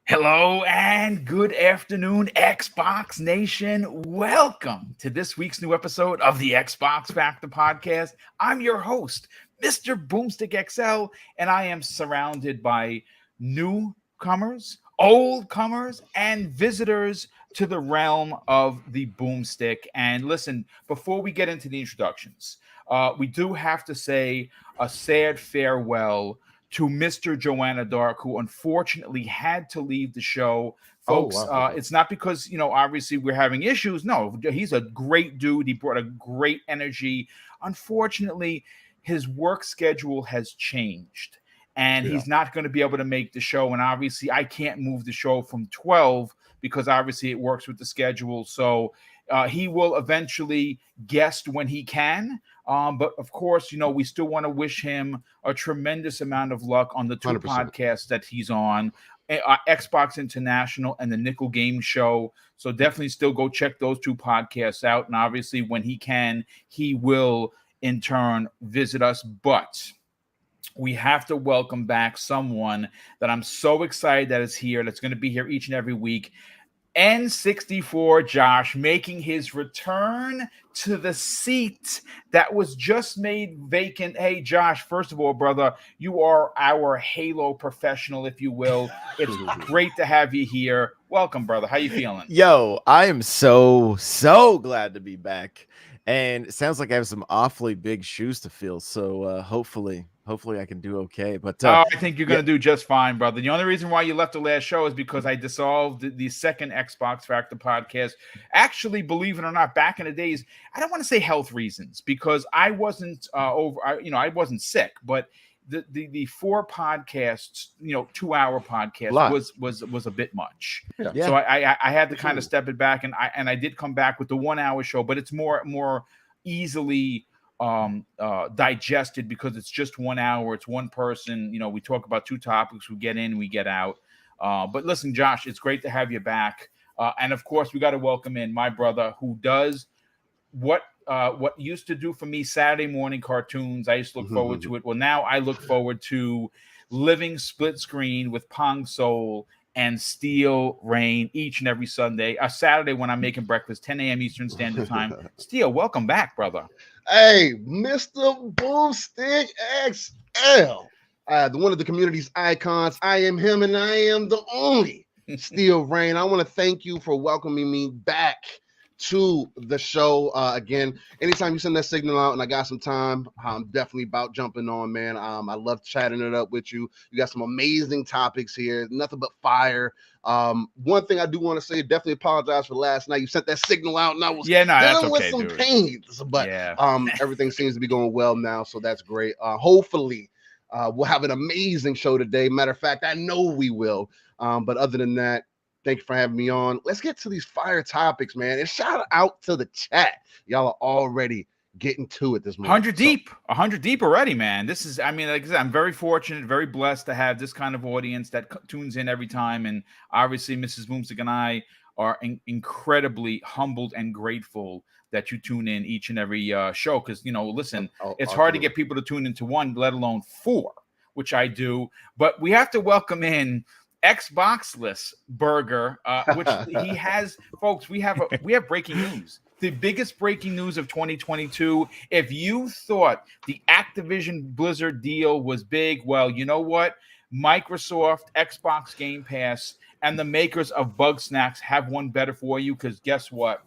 Hello and good afternoon, Xbox Nation. Welcome to this week's new episode of the Xbox Factor Podcast. I'm your host, Mr. BoomStick XL, and I am surrounded by newcomers, old comers, and visitors to the realm of the Boomstick. And listen, before we get into the introductions, we do have to say a sad farewell to Mr. Joanna Dark, who unfortunately had to leave the show. Folks, it's not because, obviously we're having issues. No, he's a great dude. He brought a great energy. Unfortunately, his work schedule has changed, and he's not going to be able to make the show. And obviously, I can't move the show from 12 because obviously it works with the schedule. So he will eventually guest when he can. But of course, we still want to wish him a tremendous amount of luck on the two 100%. podcasts that he's on, Xbox International and the Nickel Game Show. So definitely still go check those two podcasts out. And obviously when he can, he will in turn visit us. But we have to welcome back someone that I'm so excited that is here, that's going to be here each and every week. N64 Josh making his return to the seat that was just made vacant. Hey, Josh, first of all, brother, you are our Halo professional, if you will. It's great to have you here. Welcome, brother. How you feeling? Yo, I am so glad to be back. And it sounds like I have some awfully big shoes to fill. So hopefully I can do okay. But I think you're going to do just fine, brother. The only reason why you left the last show is because I dissolved the second Xbox Factor podcast. Actually, believe it or not, back in the days, I don't want to say health reasons because I wasn't I wasn't sick, but the 4 podcasts, 2-hour podcast was a bit much. Yeah. So I had to kind of step it back, and I did come back with the 1-hour show, but it's more easily digested because it's just 1 hour. It's one person. We talk about 2 topics. We get in, we get out. But listen, Josh, it's great to have you back. And of course, we got to welcome in my brother who does what used to do for me Saturday morning cartoons. I used to look forward to it. Well, now I look forward to living split screen with Pong Soul and Steel Rain each and every Saturday when I'm making breakfast, 10 a.m. Eastern Standard Time. Steel, welcome back, brother. Hey, Mr. BoomStick XL, one of the community's icons. I am him, and I am the only Steel Rain. I want to thank you for welcoming me back to the show again. Anytime you send that signal out and I got some time, I'm definitely about jumping on, man. I love chatting it up with you. You got some amazing topics here, nothing but fire. One thing I do want to say, definitely apologize for last night. You sent that signal out and I was dealing with some pains, but everything seems to be going well now, so that's great. Hopefully we'll have an amazing show today. Matter of fact, I know we will. But other than that, thank you for having me on. Let's get to these fire topics, man. And shout out to the chat. Y'all are already getting to it this morning. 100 deep already, man. This is, like I said, I'm very fortunate, very blessed to have this kind of audience that tunes in every time. And obviously, Mrs. Boomstick and I are incredibly humbled and grateful that you tune in each and every show. Because, listen, it's hard to get people to tune into 1, let alone 4, which I do. But we have to welcome in Xboxless Burger, which he has. Folks, we have breaking news. The biggest breaking news of 2022. If you thought the Activision Blizzard deal was big, well, you know what? Microsoft, Xbox Game Pass, and the makers of Snax have one better for you, because guess what?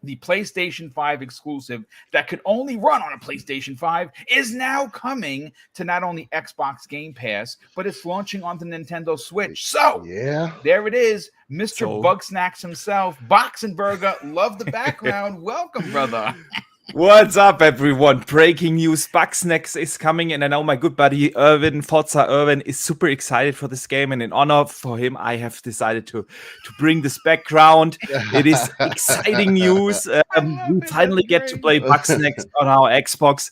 The PlayStation 5 exclusive that could only run on a PlayStation 5 is now coming to not only Xbox Game Pass, but it's launching on the Nintendo Switch. So, there it is. Mr. Bugsnax himself, Boxenberger. Love the background. Welcome, brother. What's up, everyone? Breaking news, Bugsnax is coming, and I know my good buddy Irvin, Forza Irvin, is super excited for this game, and in honor for him, I have decided to bring this background. It is exciting news. We finally get to play Bugsnax on our Xbox.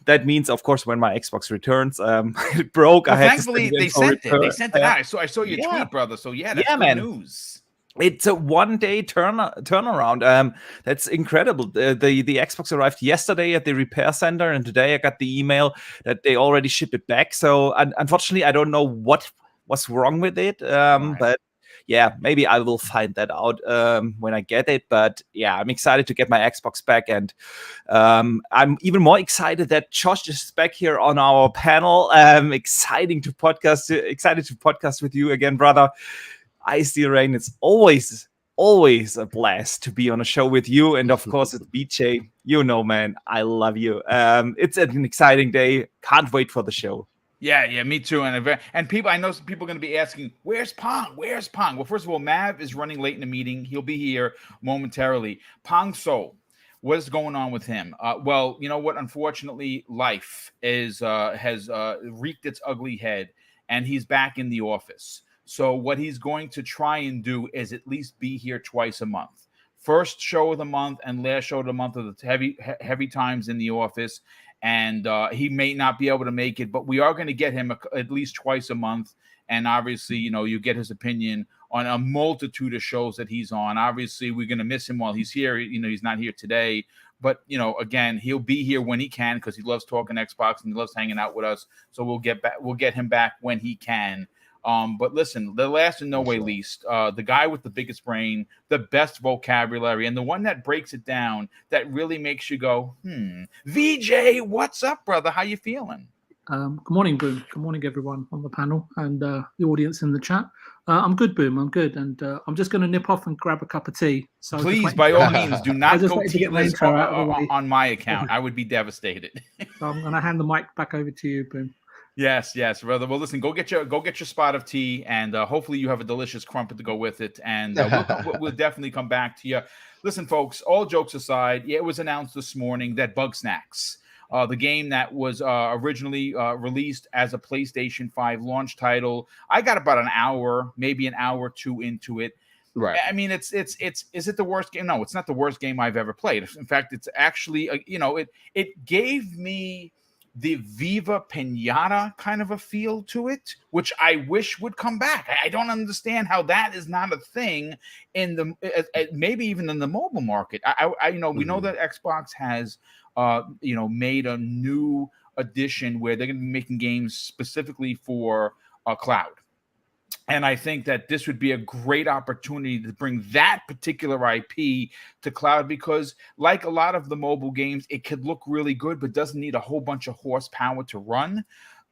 That means, of course, when my Xbox returns, it broke. Well, thankfully, they sent it. They sent it out. I saw your tweet, brother. So that's good news. It's a 1-day turnaround. That's incredible. The Xbox arrived yesterday at the repair center, and today I got the email that they already shipped it back. So unfortunately, I don't know what what's wrong with it. Right. But yeah, maybe I will find that out when I get it. But yeah, I'm excited to get my Xbox back, and I'm even more excited that Josh is back here on our panel. Excited to podcast with you again, brother. Icy Rain, it's always a blast to be on a show with you, and of course it's BJ. You know, man, I love you. It's an exciting day. Can't wait for the show. Yeah, me too. And people, I know some people are going to be asking, "Where's Pong? Where's Pong?" Well, first of all, Mav is running late in the meeting. He'll be here momentarily. Pong Soul, what is going on with him? Well, you know what? Unfortunately, life has wreaked its ugly head, and he's back in the office. So what he's going to try and do is at least be here twice a month. First show of the month and last show of the month of the heavy times in the office. And he may not be able to make it, but we are going to get him at least twice a month. And obviously, you know, you get his opinion on a multitude of shows that he's on. Obviously, we're going to miss him while he's here. You know, he's not here today. But, you know, again, he'll be here when he can because he loves talking Xbox and he loves hanging out with us. So we'll get him back when he can. But listen, the last and no way least, the guy with the biggest brain, the best vocabulary, and the one that breaks it down, that really makes you go, VJ, what's up, brother? How you feeling? Good morning, Boom. Good morning, everyone on the panel and the audience in the chat. I'm good, Boom. I'm good. And I'm just going to nip off and grab a cup of tea. So please, by all means, do not go tealess on my account. I would be devastated. So I'm going to hand the mic back over to you, Boom. Yes, brother. Well, listen, go get your spot of tea, and hopefully you have a delicious crumpet to go with it. And we'll definitely come back to you. Listen, folks, all jokes aside, it was announced this morning that Snax, the game that was originally released as a PlayStation 5 launch title, I got about an hour, maybe an hour or two into it. Right. I mean, is it the worst game? No, it's not the worst game I've ever played. In fact, it's actually, it gave me the Viva Pinata kind of a feel to it, which I wish would come back. I don't understand how that is not a thing in the maybe even in the mobile market. We know that Xbox has made a new edition where they're going to be making games specifically for cloud. And I think that this would be a great opportunity to bring that particular IP to cloud because, like a lot of the mobile games, it could look really good, but doesn't need a whole bunch of horsepower to run.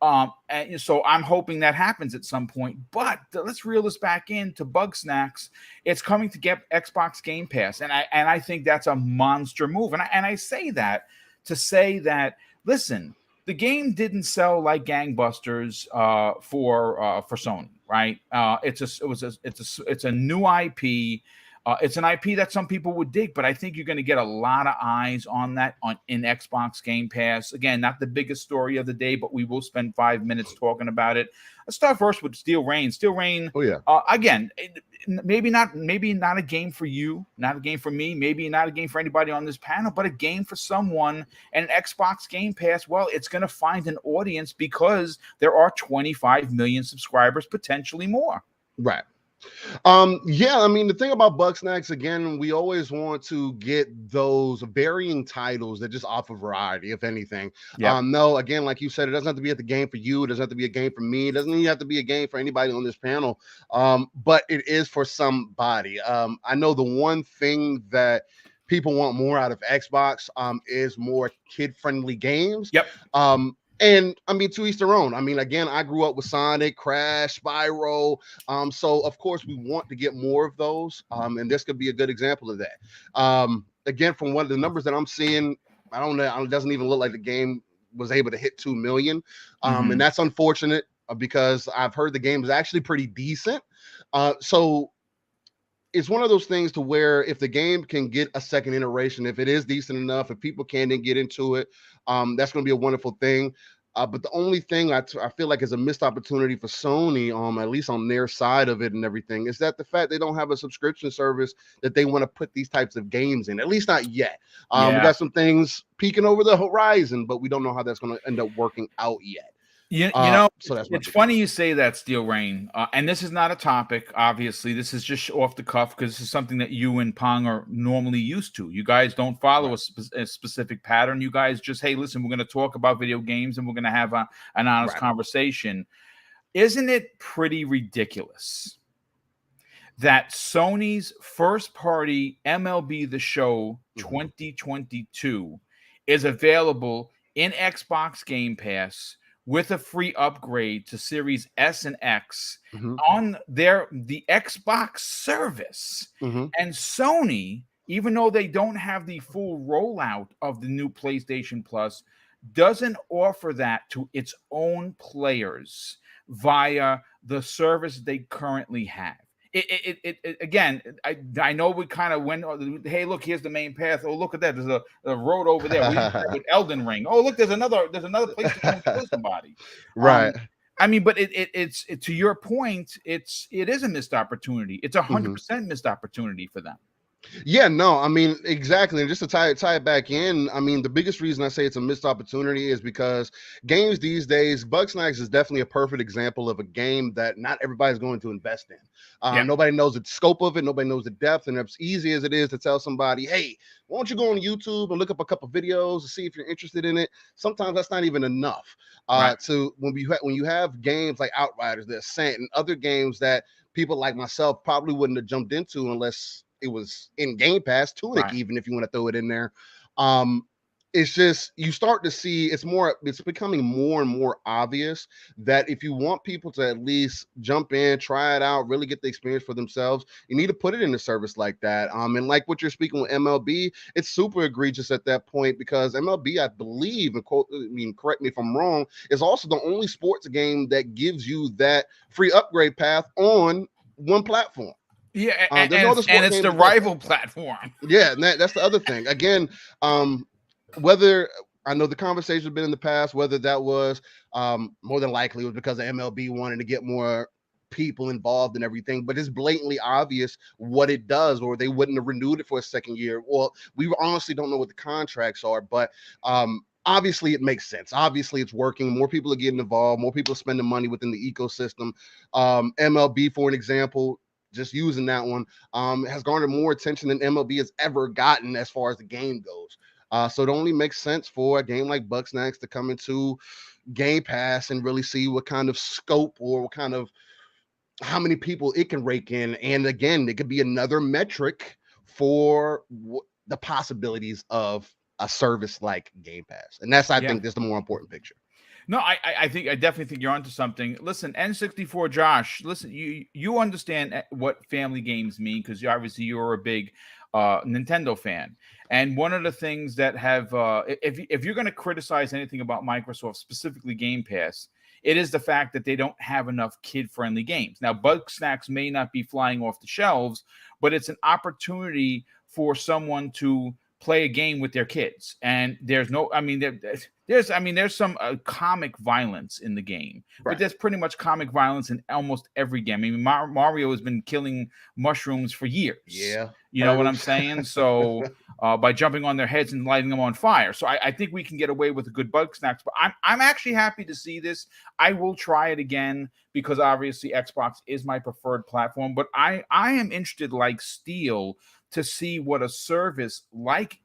And so I'm hoping that happens at some point. But let's reel this back into Snax. It's coming to get Xbox Game Pass, and I think that's a monster move. And I say that to say that, listen, the game didn't sell like gangbusters for Sony, right? It's a new IP. It's an IP that some people would dig, but I think you're going to get a lot of eyes on that in Xbox Game Pass. Again, not the biggest story of the day, but we will spend 5 minutes talking about it. Let's start first with Steel Rain. Steel Rain. Oh yeah. Again, maybe not a game for you, not a game for me, maybe not a game for anybody on this panel, but a game for someone. And Xbox Game Pass, well, it's going to find an audience because there are 25 million subscribers, potentially more. Right. I mean, the thing about Snax, again, we always want to get those varying titles that just offer variety, if anything. Yeah. No, again, like you said, it doesn't have to be at the game for you. It doesn't have to be a game for me. It doesn't even have to be a game for anybody on this panel. But it is for somebody. I know the one thing that people want more out of Xbox is more kid-friendly games. Yep. And I mean, to each their own. I mean, again, I grew up with Sonic, Crash, Spyro. So of course we want to get more of those. And this could be a good example of that. Again, from one of the numbers that I'm seeing, I don't know, it doesn't even look like the game was able to hit 2 million. And that's unfortunate because I've heard the game is actually pretty decent. So it's one of those things to where if the game can get a second iteration, if it is decent enough, if people can then get into it, that's going to be a wonderful thing. But the only thing I feel like is a missed opportunity for Sony, at least on their side of it and everything, is that the fact they don't have a subscription service that they want to put these types of games in, at least not yet. We got some things peeking over the horizon, but we don't know how that's going to end up working out yet. So it's funny you say that, Steel Rain, and this is not a topic. Obviously, this is just off the cuff because this is something that you and Pong are normally used to. You guys don't follow a specific pattern. You guys just, hey, listen, we're going to talk about video games and we're going to have an honest conversation. isn't it pretty ridiculous that Sony's first party MLB The Show 2022 is available in Xbox Game Pass with a free upgrade to Series S and X on the Xbox service. And Sony, even though they don't have the full rollout of the new PlayStation Plus, doesn't offer that to its own players via the service they currently have. Again, I know we kind of went, hey, look, here's the main path. Oh, look at that. There's a road over there. We did that with Elden Ring. Oh, look, there's another place to kill somebody. Right. I mean, but it's to your point, it is a missed opportunity. It's 100% missed opportunity for them. Yeah, no, I mean, exactly. And just to tie it back in, I mean, the biggest reason I say it's a missed opportunity is because games these days, Bugsnax is definitely a perfect example of a game that not everybody's going to invest in. Nobody knows the scope of it. Nobody knows the depth. And as easy as it is to tell somebody, hey, why don't you go on YouTube and look up a couple videos to see if you're interested in it? Sometimes that's not even enough. To when you have games like Outriders, The Ascent, and other games that people like myself probably wouldn't have jumped into unless it was in Game Pass, Tunic, even if you want to throw it in there. It's just, you start to see it's becoming more and more obvious that if you want people to at least jump in, try it out, really get the experience for themselves, you need to put it in a service like that. And like what you're speaking with MLB, it's super egregious at that point because MLB, I believe, correct me if I'm wrong, is also the only sports game that gives you that free upgrade path on one platform. Yeah, and it's the rival platform. Yeah, and that's the other thing. Again, whether I know the conversation has been in the past, whether that was more than likely it was because of MLB wanting to get more people involved and everything, but it's blatantly obvious what it does, or they wouldn't have renewed it for a second year. Well, we honestly don't know what the contracts are, but obviously it makes sense. Obviously it's working. More people are getting involved. More people are spending money within the ecosystem. MLB, for an example, just using that one, has garnered more attention than MLB has ever gotten as far as the game goes. So it only makes sense for a game like Bugsnax to come into Game Pass and really see what kind of scope or what kind of how many people it can rake in. And again, it could be another metric for the possibilities of a service like Game Pass. And that's, I think, that's the more important picture. No, I definitely think you're onto something. Listen, N64 Josh, listen, you understand what family games mean because obviously you're a big Nintendo fan. And one of the things that have, if you're going to criticize anything about Microsoft, specifically Game Pass, it is the fact that they don't have enough kid-friendly games. Now, Bugsnax may not be flying off the shelves, but it's an opportunity for someone to play a game with their kids. And there's some comic violence in the game, but there's pretty much comic violence in almost every game. I mean, Mario has been killing mushrooms for years. Yeah. You know what I'm saying? So by jumping on their heads and lighting them on fire. So I think we can get away with a good Bugsnax, but I'm actually happy to see this. I will try it again because obviously Xbox is my preferred platform, but I am interested, like Steel, to see what a service like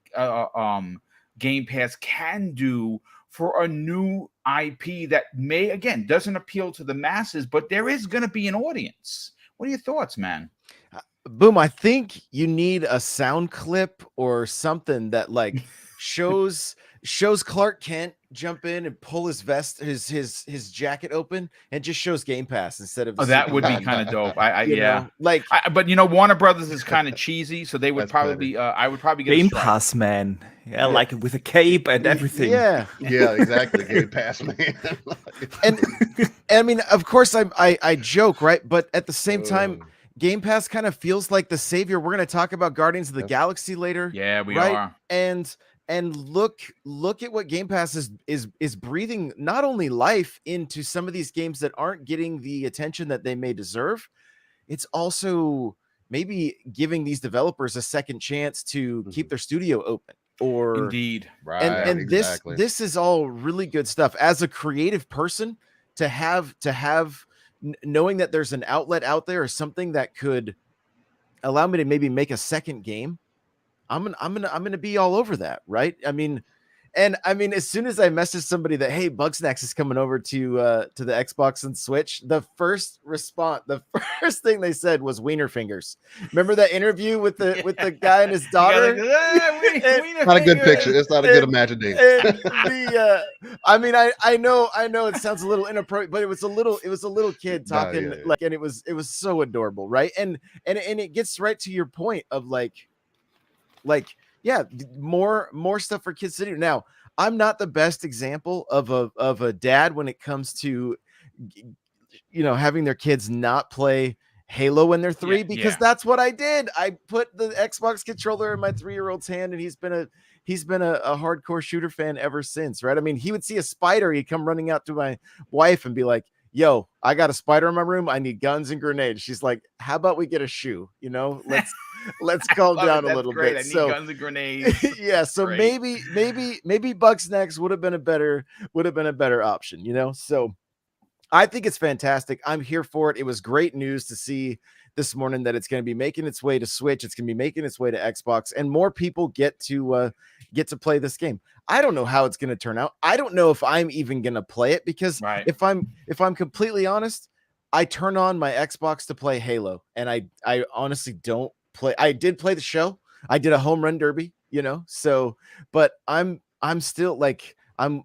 Game Pass can do for a new IP that doesn't appeal to the masses, but there is going to be an audience. What are your thoughts, man? Boom, I think you need a sound clip or something that like shows Clark Kent jump in and pull his vest, his jacket open, and just shows Game Pass instead of. That would be kind of dope. But Warner Brothers is kind of cheesy, so they would probably. I would probably get Game Pass, man. Yeah, like with a cape and everything. Yeah, exactly. Game Pass, man. and I mean, of course, I joke, right? But at the same time, Game Pass kind of feels like the savior. We're going to talk about Guardians of the Galaxy later. Yeah, we are. And look at what Game Pass is breathing not only life into some of these games that aren't getting the attention that they may deserve, it's also maybe giving these developers a second chance to keep their studio open. Or indeed, right? And exactly. this is all really good stuff. As a creative person, to have knowing that there's an outlet out there or something that could allow me to maybe make a second game, I'm gonna be all over that, right? I mean, And I mean, as soon as I messaged somebody that, hey, Bugsnax is coming over to the Xbox and Switch, the first response, the first thing they said was wiener fingers. Remember that interview with the guy and his daughter? Not a good picture. It's not a good imagination. I mean, I know it sounds a little inappropriate, but it was a little kid talking like, and it was so adorable, right? And it gets right to your point of like yeah, more stuff for kids to do. Now, I'm not the best example of a dad when it comes to having their kids not play Halo when they're 3 because that's what I did. I put the Xbox controller in my 3-year-old's hand, and he's been a hardcore shooter fan ever since, right? I mean, he would see a spider, he'd come running out to my wife and be like, yo, I got a spider in my room, I need guns and grenades. She's like, how about we get a shoe? Let's calm down a little bit. I need guns and grenades. Yeah, so maybe Bugsnax would have been a better option, So I think it's fantastic. I'm here for it. It was great news to see this morning that it's going to be making its way to Switch. It's going to be making its way to Xbox, and more people get to play this game. I don't know how it's going to turn out. I don't know if I'm even going to play it because if I'm completely honest, I turn on my Xbox to play Halo, and I honestly don't play. I did play the show. I did a home run derby, So, but I'm still like I'm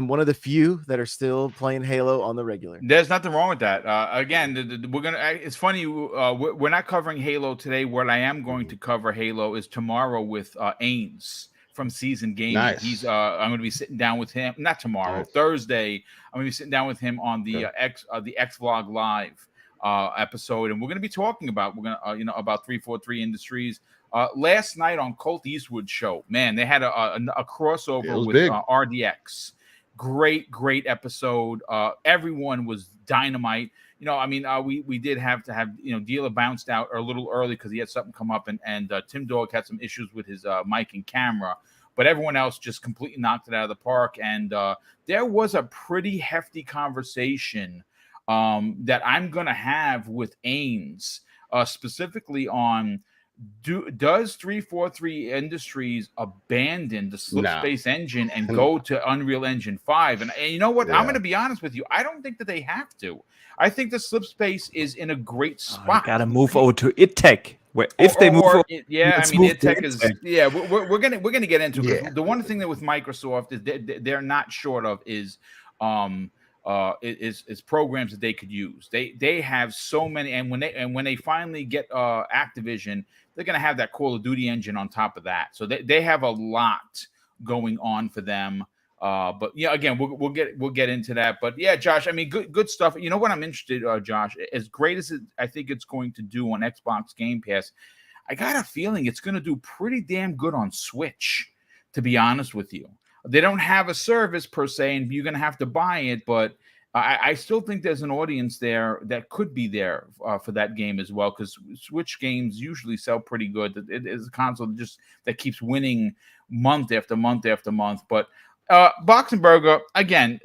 one of the few that are still playing Halo on the regular. There's nothing wrong with that. Again, we're gonna. It's funny. We're not covering Halo today. What I am going to cover Halo is tomorrow with Ains from Season Gaming. Nice. He's. I'm going to be sitting down with him. Not tomorrow. Nice. Thursday. I'm going to be sitting down with him on the X Vlog Live episode, and we're going to be talking about about 343 Industries. Last night on Colt Eastwood's show, man, they had a crossover with RDX. Great episode. Everyone was dynamite. We did have to have Dealer bounced out a little early because he had something come up, and Tim Dog had some issues with his mic and camera, but everyone else just completely knocked it out of the park. And there was a pretty hefty conversation that I'm gonna have with Ains specifically on. Does 343 Industries abandon the slip space engine and go to Unreal Engine 5? And you know what? I'm going to be honest with you. I don't think that they have to. I think the slip space is in a great spot. Got to move over to ITech. ITech is. Yeah, we're gonna get into it. Yeah. The one thing that with Microsoft is they're not short of is programs that they could use. They have so many, and when they finally get Activision, they're going to have that Call of Duty engine on top of that. So they have a lot going on for them. But yeah, again, we'll get into that. But yeah, Josh, I mean, good stuff. You know what I'm interested, Josh, as great as I think it's going to do on Xbox Game Pass, I got a feeling it's going to do pretty damn good on Switch, to be honest with you. They don't have a service per se, and you're going to have to buy it, but I still think there's an audience there that could be there for that game as well, because Switch games usually sell pretty good. It is a console that keeps winning month after month after month. But Boxenberger, again,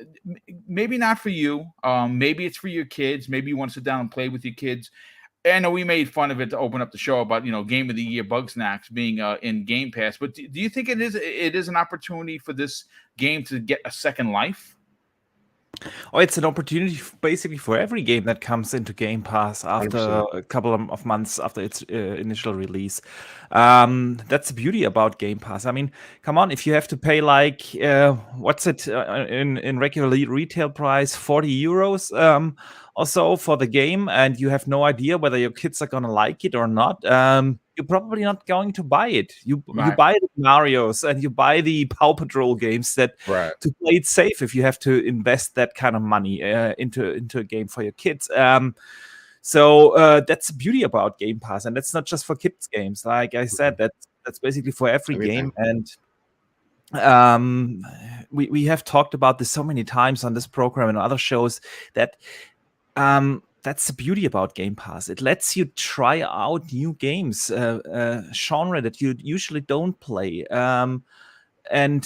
maybe not for you. Maybe it's for your kids. Maybe you want to sit down and play with your kids. I know we made fun of it to open up the show about Game of the Year Bugsnax being in Game Pass, but do you think it is an opportunity for this game to get a second life? Oh, it's an opportunity basically for every game that comes into Game Pass after 100%. A couple of months after its initial release. That's the beauty about Game Pass. I mean, come on, if you have to pay like what's it in regular retail price, 40 euros or so for the game, and you have no idea whether your kids are gonna like it or not, you're probably not going to buy it. You buy the Marios and you buy the Paw Patrol games to play it safe if you have to invest that kind of money into a game for your kids. So that's the beauty about Game Pass, and that's not just for kids games. Like I said, that's basically for everything. Game. And we have talked about this so many times on this program and other shows that that's the beauty about Game Pass. It lets you try out new games, genre that you usually don't play. And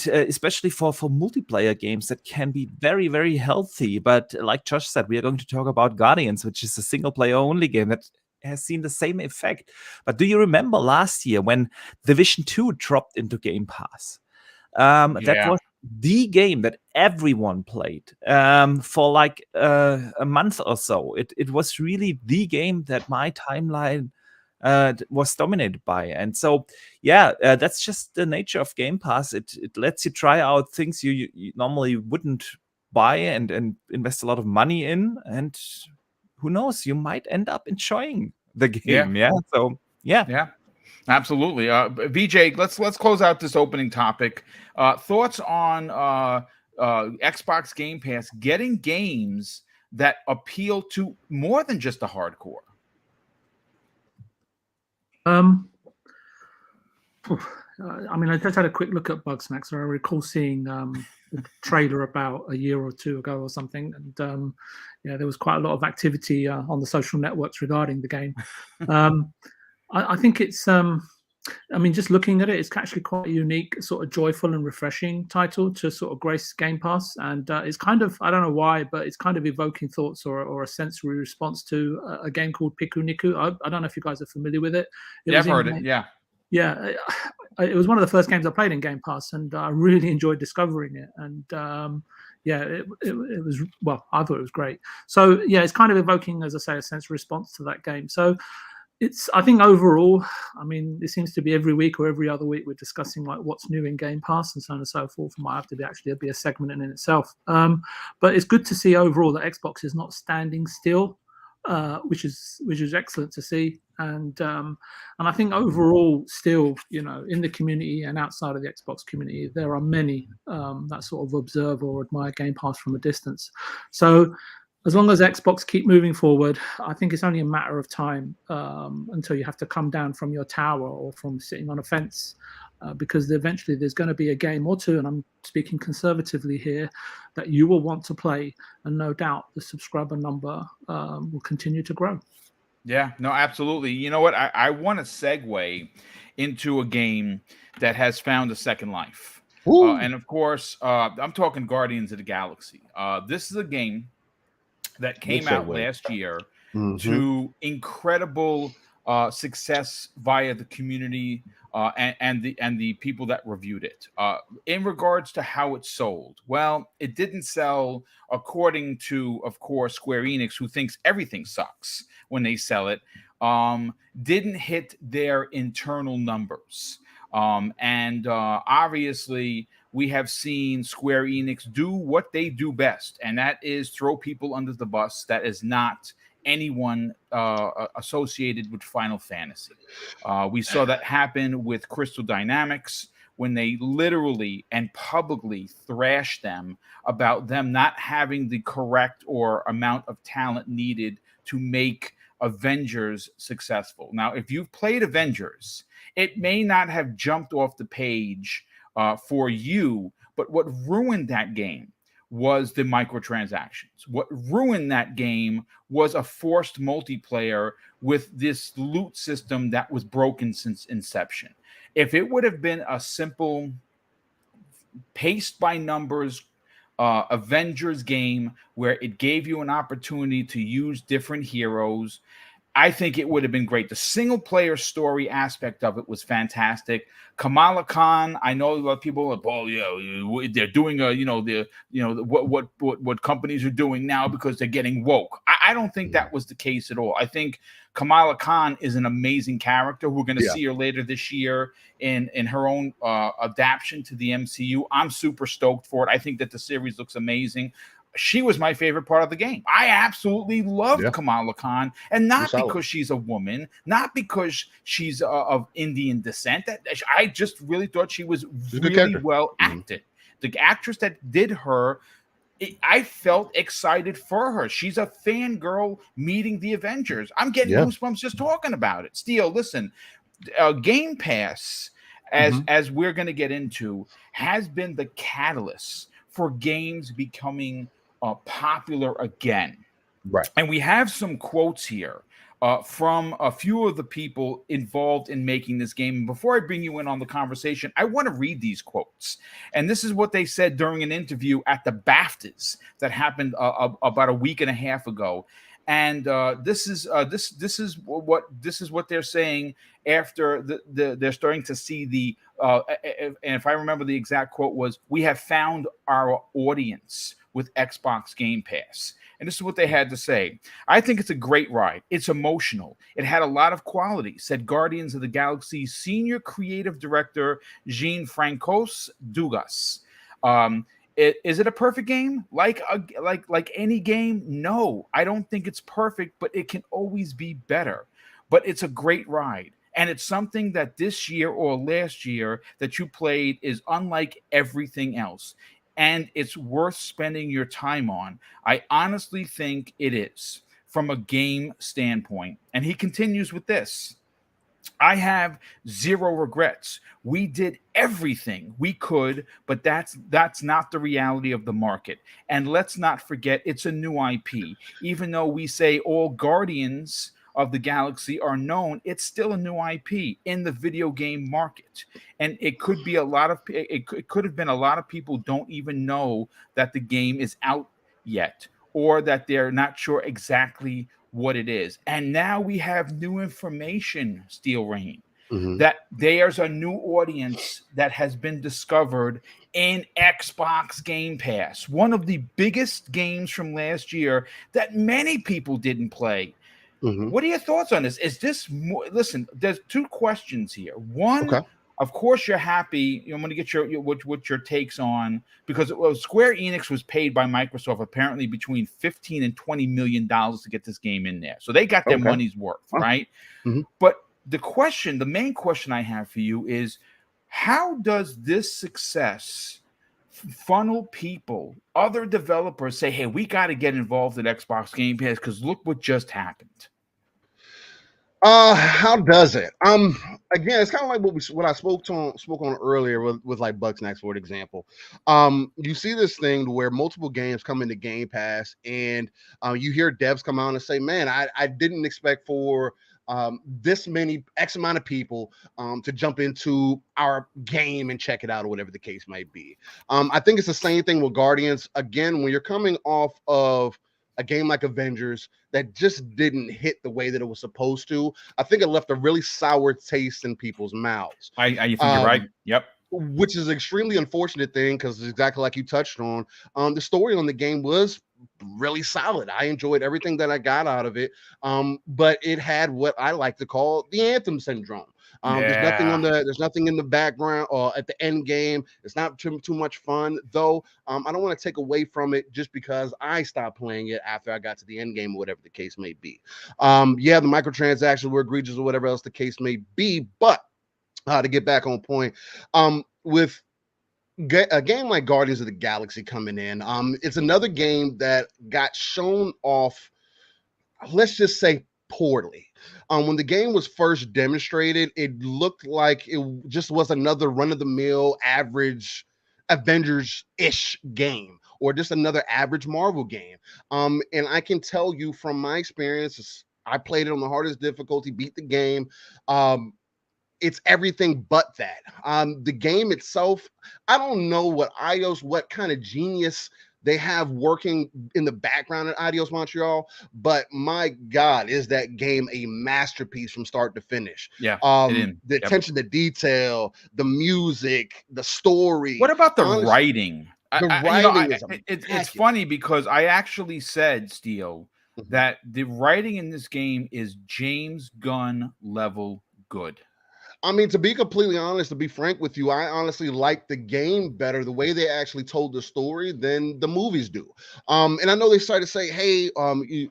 especially for multiplayer games that can be very, very healthy. But like Josh said, we are going to talk about Guardians, which is a single-player only game that has seen the same effect. But do you remember last year when Division 2 dropped into Game Pass? That was the game that everyone played for like a month or so. It was really the game that my timeline was dominated by. And so, yeah, that's just the nature of Game Pass. It lets you try out things you normally wouldn't buy and invest a lot of money in. And who knows, you might end up enjoying the game. Yeah. So, yeah. Yeah. Absolutely. VJ, let's close out this opening topic. Thoughts on Xbox Game Pass getting games that appeal to more than just the hardcore? I mean, I just had a quick look at Bugsnax. I recall seeing the trailer about a year or two ago or something, and yeah, there was quite a lot of activity on the social networks regarding the game. I think it's, I mean, just looking at it, it's actually quite a unique, sort of joyful and refreshing title to sort of grace Game Pass. And it's kind of, I don't know why, but it's kind of evoking thoughts or a sensory response to a game called Piku Niku. I don't know if you guys are familiar with it. I've heard it, yeah. Yeah, it was one of the first games I played in Game Pass, and I really enjoyed discovering it. And yeah, it was, well, I thought it was great. So yeah, it's kind of evoking, as I say, a sensory response to that game. So it's, I think overall, I mean, it seems to be every week or every other week we're discussing like what's new in Game Pass and so on and so forth. It might have to be actually be a segment in itself. But it's good to see overall that Xbox is not standing still, which is excellent to see. And I think overall, still, you know, in the community and outside of the Xbox community, there are many that sort of observe or admire Game Pass from a distance. So as long as Xbox keep moving forward, I think it's only a matter of time until you have to come down from your tower or from sitting on a fence, because eventually there's going to be a game or two, and I'm speaking conservatively here, that you will want to play, and no doubt the subscriber number will continue to grow. Yeah, no, absolutely. You know what? I want to segue into a game that has found a second life. And of course, I'm talking Guardians of the Galaxy. This is a game that came out last year to incredible success via the community and the people that reviewed it. In regards to how it sold, well, it didn't sell according to, of course, Square Enix, who thinks everything sucks when they sell it. Didn't hit their internal numbers. And obviously, we have seen Square Enix do what they do best, and that is throw people under the bus that is not anyone associated with Final Fantasy. We saw that happen with Crystal Dynamics when they literally and publicly thrashed them about them not having the correct or amount of talent needed to make Avengers successful. Now, if you've played Avengers, it may not have jumped off the page for you, but what ruined that game was the microtransactions. What ruined that game was a forced multiplayer with this loot system that was broken since inception. If it would have been a simple paced by numbers Avengers game where it gave you an opportunity to use different heroes, I think it would have been great. The single player story aspect of it was fantastic. Kamala Khan, I know a lot of people are, oh yeah, they're doing what companies are doing now because they're getting woke. I don't think that was the case at all. I think Kamala Khan is an amazing character. We're going to see her later this year in her own adaptation to the MCU. I'm super stoked for it. I think that the series looks amazing. She was my favorite part of the game. I absolutely loved Kamala Khan, and not because she's a woman, not because she's of Indian descent. I just really thought she was really well acted. The actress that did her, I felt excited for her. She's a fangirl meeting the Avengers. I'm getting goosebumps just talking about it. Steele, listen, Game Pass, as we're going to get into, has been the catalyst for games becoming popular again. Right. And we have some quotes here from a few of the people involved in making this game. And before I bring you in on the conversation, I want to read these quotes. And this is what they said during an interview at the BAFTAs that happened about a week and a half ago. And this is what they're saying after they're starting to see the and if I remember the exact quote was, "We have found our audience with Xbox Game Pass." And this is what they had to say. "I think it's a great ride. It's emotional. It had a lot of quality," said Guardians of the Galaxy senior creative director Jean Francos Dugas. Is it a perfect game? Like any game? No, I don't think it's perfect, but it can always be better. But it's a great ride. And it's something that this year or last year that you played is unlike everything else. And it's worth spending your time on. I honestly think it is from a game standpoint. And he continues with this. "I have zero regrets. We did everything we could, but that's not the reality of the market. And let's not forget, it's a new IP. Even though we say all Guardians of the Galaxy are known, it's still a new IP in the video game market. And it could be it could have been a lot of people don't even know that the game is out yet, or that they're not sure exactly what it is. And now we have new information, Steel Rain, that there's a new audience that has been discovered in Xbox Game Pass, one of the biggest games from last year that many people didn't play. What are your thoughts on this? Is this more? Listen, there's two questions here. One, Okay. of course, you're happy. I'm going to get what your takes on, because Square Enix was paid by Microsoft apparently between $15 and $20 million to get this game in there, so they got their money's worth, right? But the main question I have for you is, how does this success funnel people, other developers say, "Hey, we got to get involved in Xbox Game Pass because look what just happened"? How does it? Again, it's kind of like what I spoke on earlier with like Bugsnax, for example. You see this thing where multiple games come into Game Pass, and you hear devs come out and say, "Man, I didn't expect for this many X amount of people to jump into our game and check it out," or whatever the case might be. I think it's the same thing with Guardians. Again, when you're coming off of a game like Avengers that just didn't hit the way that it was supposed to, I think it left a really sour taste in people's mouths. I think you're right. Yep. Which is an extremely unfortunate thing, because exactly like you touched on, the story on the game was really solid. I enjoyed everything that I got out of it, but it had what I like to call the Anthem syndrome. There's nothing in the background or at the end game. It's not too much fun, though. I don't want to take away from it just because I stopped playing it after I got to the end game or whatever the case may be. The microtransactions were egregious or whatever else the case may be, but to get back on point, with a game like Guardians of the Galaxy coming in, it's another game that got shown off, let's just say, poorly. When the game was first demonstrated, it looked like it just was another run-of-the-mill, average Avengers-ish game, or just another average Marvel game. And I can tell you from my experience, I played it on the hardest difficulty, beat the game. It's everything but that. The game itself, I don't know what kind of genius they have working in the background at Audiance Montreal, but my God, is that game a masterpiece from start to finish. Yeah. The attention to detail, the music, the story. What about the writing? It's funny because I actually said, Steel, that the writing in this game is James Gunn level good. I mean, to be completely honest, to be frank with you, I honestly like the game better, the way they actually told the story, than the movies do. And I know they started to say, "Hey,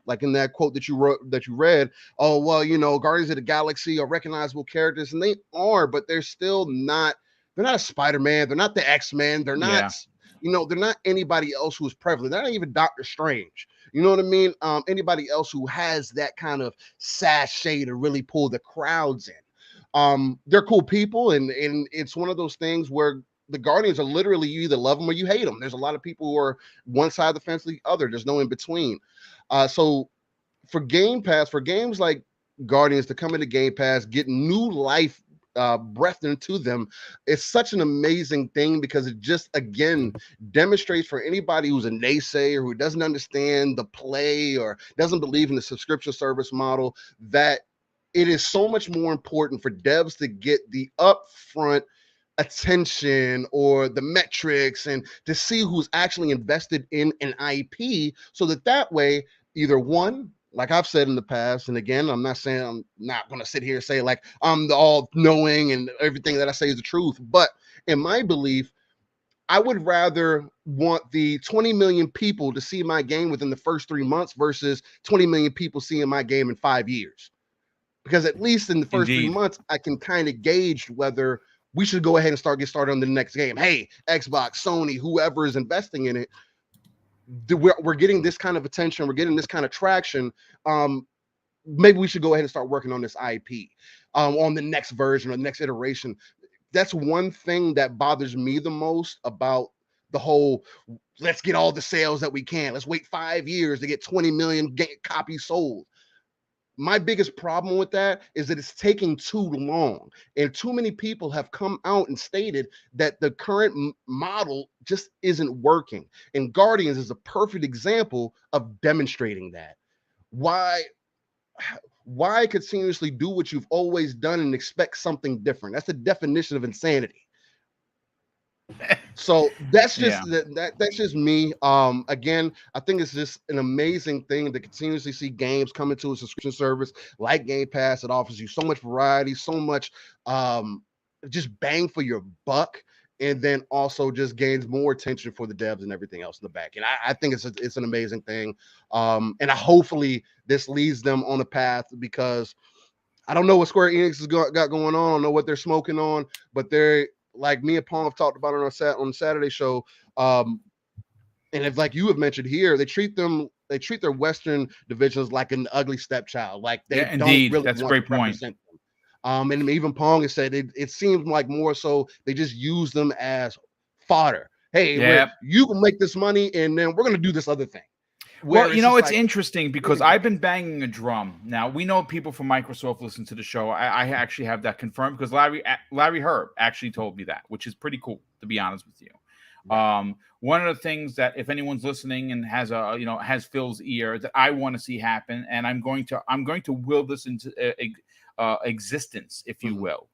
like in that quote that you read, oh, well, Guardians of the Galaxy are recognizable characters," and they are, but they're still not. They're not a Spider-Man. They're not the X-Men. They're not. They're not anybody else who is prevalent. They're not even Doctor Strange. You know what I mean? Anybody else who has that kind of sachet to really pull the crowds in. They're cool people, and it's one of those things where the Guardians are literally, you either love them or you hate them. There's a lot of people who are one side of the fence or the other. There's no in between. So for Game Pass, for games like Guardians to come into Game Pass, get new life breathed into them. It's such an amazing thing because it just again demonstrates for anybody who's a naysayer, who doesn't understand the play or doesn't believe in the subscription service model, that it is so much more important for devs to get the upfront attention or the metrics and to see who's actually invested in an IP, so that way, either one, like I've said in the past, and again, I'm not saying, I'm not going to sit here and say like I'm the all knowing and everything that I say is the truth, but in my belief, I would rather want the 20 million people to see my game within the first 3 months versus 20 million people seeing my game in 5 years. Because at least in the first 3 months, I can kind of gauge whether we should go ahead and get started on the next game. Hey, Xbox, Sony, whoever is investing in it, we're getting this kind of attention, we're getting this kind of traction. Maybe we should go ahead and start working on this IP, on the next version or the next iteration. That's one thing that bothers me the most about the whole, let's get all the sales that we can. Let's wait 5 years to get 20 million copies sold. My biggest problem with that is that it's taking too long, and too many people have come out and stated that the current model just isn't working. And Guardians is a perfect example of demonstrating that. Why continuously do what you've always done and expect something different? That's the definition of insanity. So that's just that's just me. Again, I think it's just an amazing thing to continuously see games come into a subscription service like Game Pass that offers you so much variety, so much just bang for your buck, and then also just gains more attention for the devs and everything else in the back. And I think it's an amazing thing. And hopefully this leads them on a path, because I don't know what Square Enix has got going on. I don't know what they're smoking on, but they're, like me and Pong have talked about it on the Saturday show. And if, like you have mentioned here, they treat their Western divisions like an ugly stepchild. Like they don't really that's a want great to represent them. And even Pong has said it seems like more so they just use them as fodder. Hey, you can make this money, and then we're going to do this other thing. Well, it's interesting because I've been banging a drum. Now, we know people from Microsoft listen to the show. I actually have that confirmed because Larry Herb actually told me that, which is pretty cool, to be honest with you. Right. One of the things that, if anyone's listening and has Phil's ear, that I want to see happen, and I'm going to will this into existence, if you will,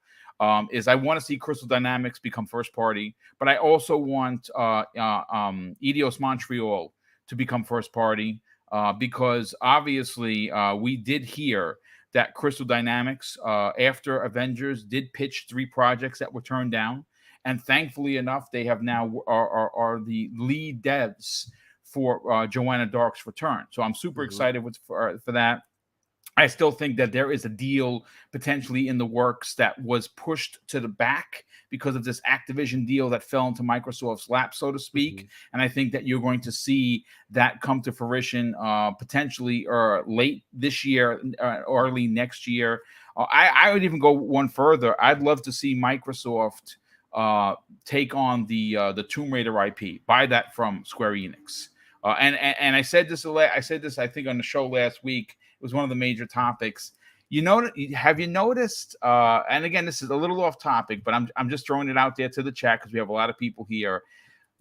is I want to see Crystal Dynamics become first party, but I also want Eidos Montreal to become first party, because obviously we did hear that Crystal Dynamics, after Avengers, did pitch 3 projects that were turned down, and thankfully enough, they have now are the lead devs for Joanna Dark's return. So I'm super excited for that. I still think that there is a deal potentially in the works that was pushed to the back because of this Activision deal that fell into Microsoft's lap, so to speak. And I think that you're going to see that come to fruition potentially late this year, early next year. I would even go one further. I'd love to see Microsoft take on the Tomb Raider IP, buy that from Square Enix. And I said this I think on the show last week. It was one of the major topics. Have you noticed? And again, this is a little off topic, but I'm just throwing it out there to the chat because we have a lot of people here.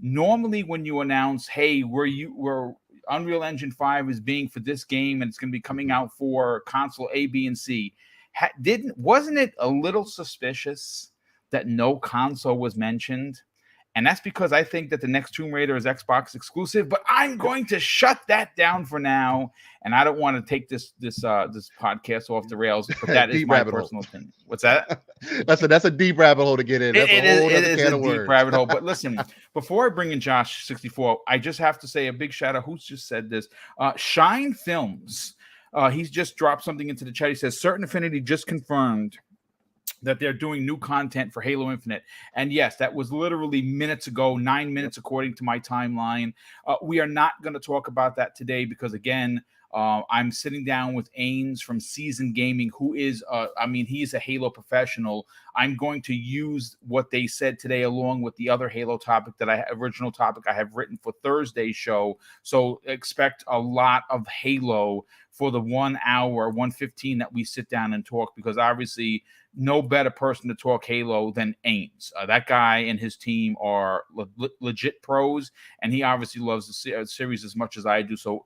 Normally, when you announce, "Hey, we're Unreal Engine 5 is being for this game and it's going to be coming out for console A, B, and C," wasn't it a little suspicious that no console was mentioned? And that's because I think that the next Tomb Raider is Xbox exclusive, but I'm going to shut that down for now. And I don't want to take this podcast off the rails, but that is my personal opinion. What's that? That's a deep rabbit hole to get in. That's it is a deep rabbit hole. But listen, before I bring in Josh 64, I just have to say a big shout out. Who's just said this? Shine Films. He's just dropped something into the chat. He says, Certain Affinity just confirmed that they're doing new content for Halo Infinite. And yes, that was literally minutes ago, 9 minutes according to my timeline. We are not going to talk about that today because, again, I'm sitting down with Ains from Seasoned Gaming, who is, he's a Halo professional. I'm going to use what they said today along with the other Halo topic original topic I have written for Thursday's show. So expect a lot of Halo for the 1 hour, 1:15 that we sit down and talk, because obviously no better person to talk Halo than Ames. That guy and his team are legit pros, and he obviously loves the series as much as I do. So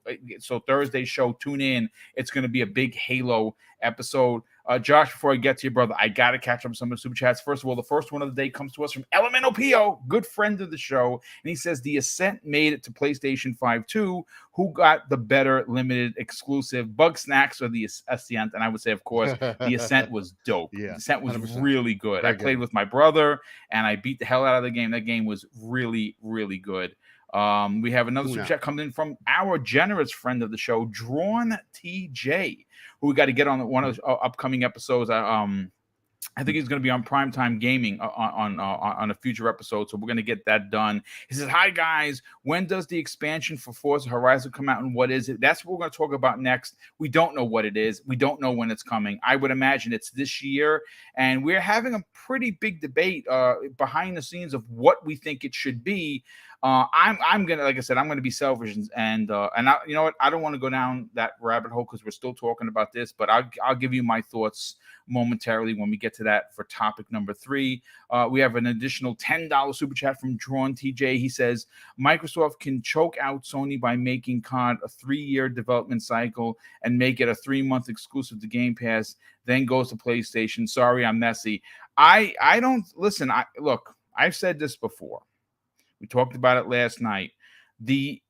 Thursday's show, tune in. It's going to be a big Halo episode. Josh, before I get to you, brother, I got to catch up on some of the super chats. First of all, the first one of the day comes to us from Elemental Pio, good friend of the show. And he says, the Ascent made it to PlayStation 5 too. Who got the better limited exclusive, Bug Snax or the Ascent? And I would say, of course, the Ascent was dope. Yeah, the Ascent was 100%. really good. I played with my brother, and I beat the hell out of the game. That game was really, really good. We have another super chat coming in from our generous friend of the show, Drawn TJ, who we got to get on one of the upcoming episodes. I think he's going to be on Primetime Gaming on a future episode, so we're going to get that done. He says, hi, guys. When does the expansion for Forza Horizon come out, and what is it? That's what we're going to talk about next. We don't know what it is. We don't know when it's coming. I would imagine it's this year, and we're having a pretty big debate behind the scenes of what we think it should be. I'm gonna, like I said, I'm gonna be selfish and you know what? I don't want to go down that rabbit hole because we're still talking about this, but I'll give you my thoughts momentarily when we get to that for topic number 3. We have an additional $10 super chat from Drawn TJ. He says Microsoft can choke out Sony by making COD a 3-year development cycle and make it a 3-month exclusive to Game Pass, then goes to PlayStation. Sorry, I'm messy. I don't listen. Look, I've said this before. We talked about it last night. The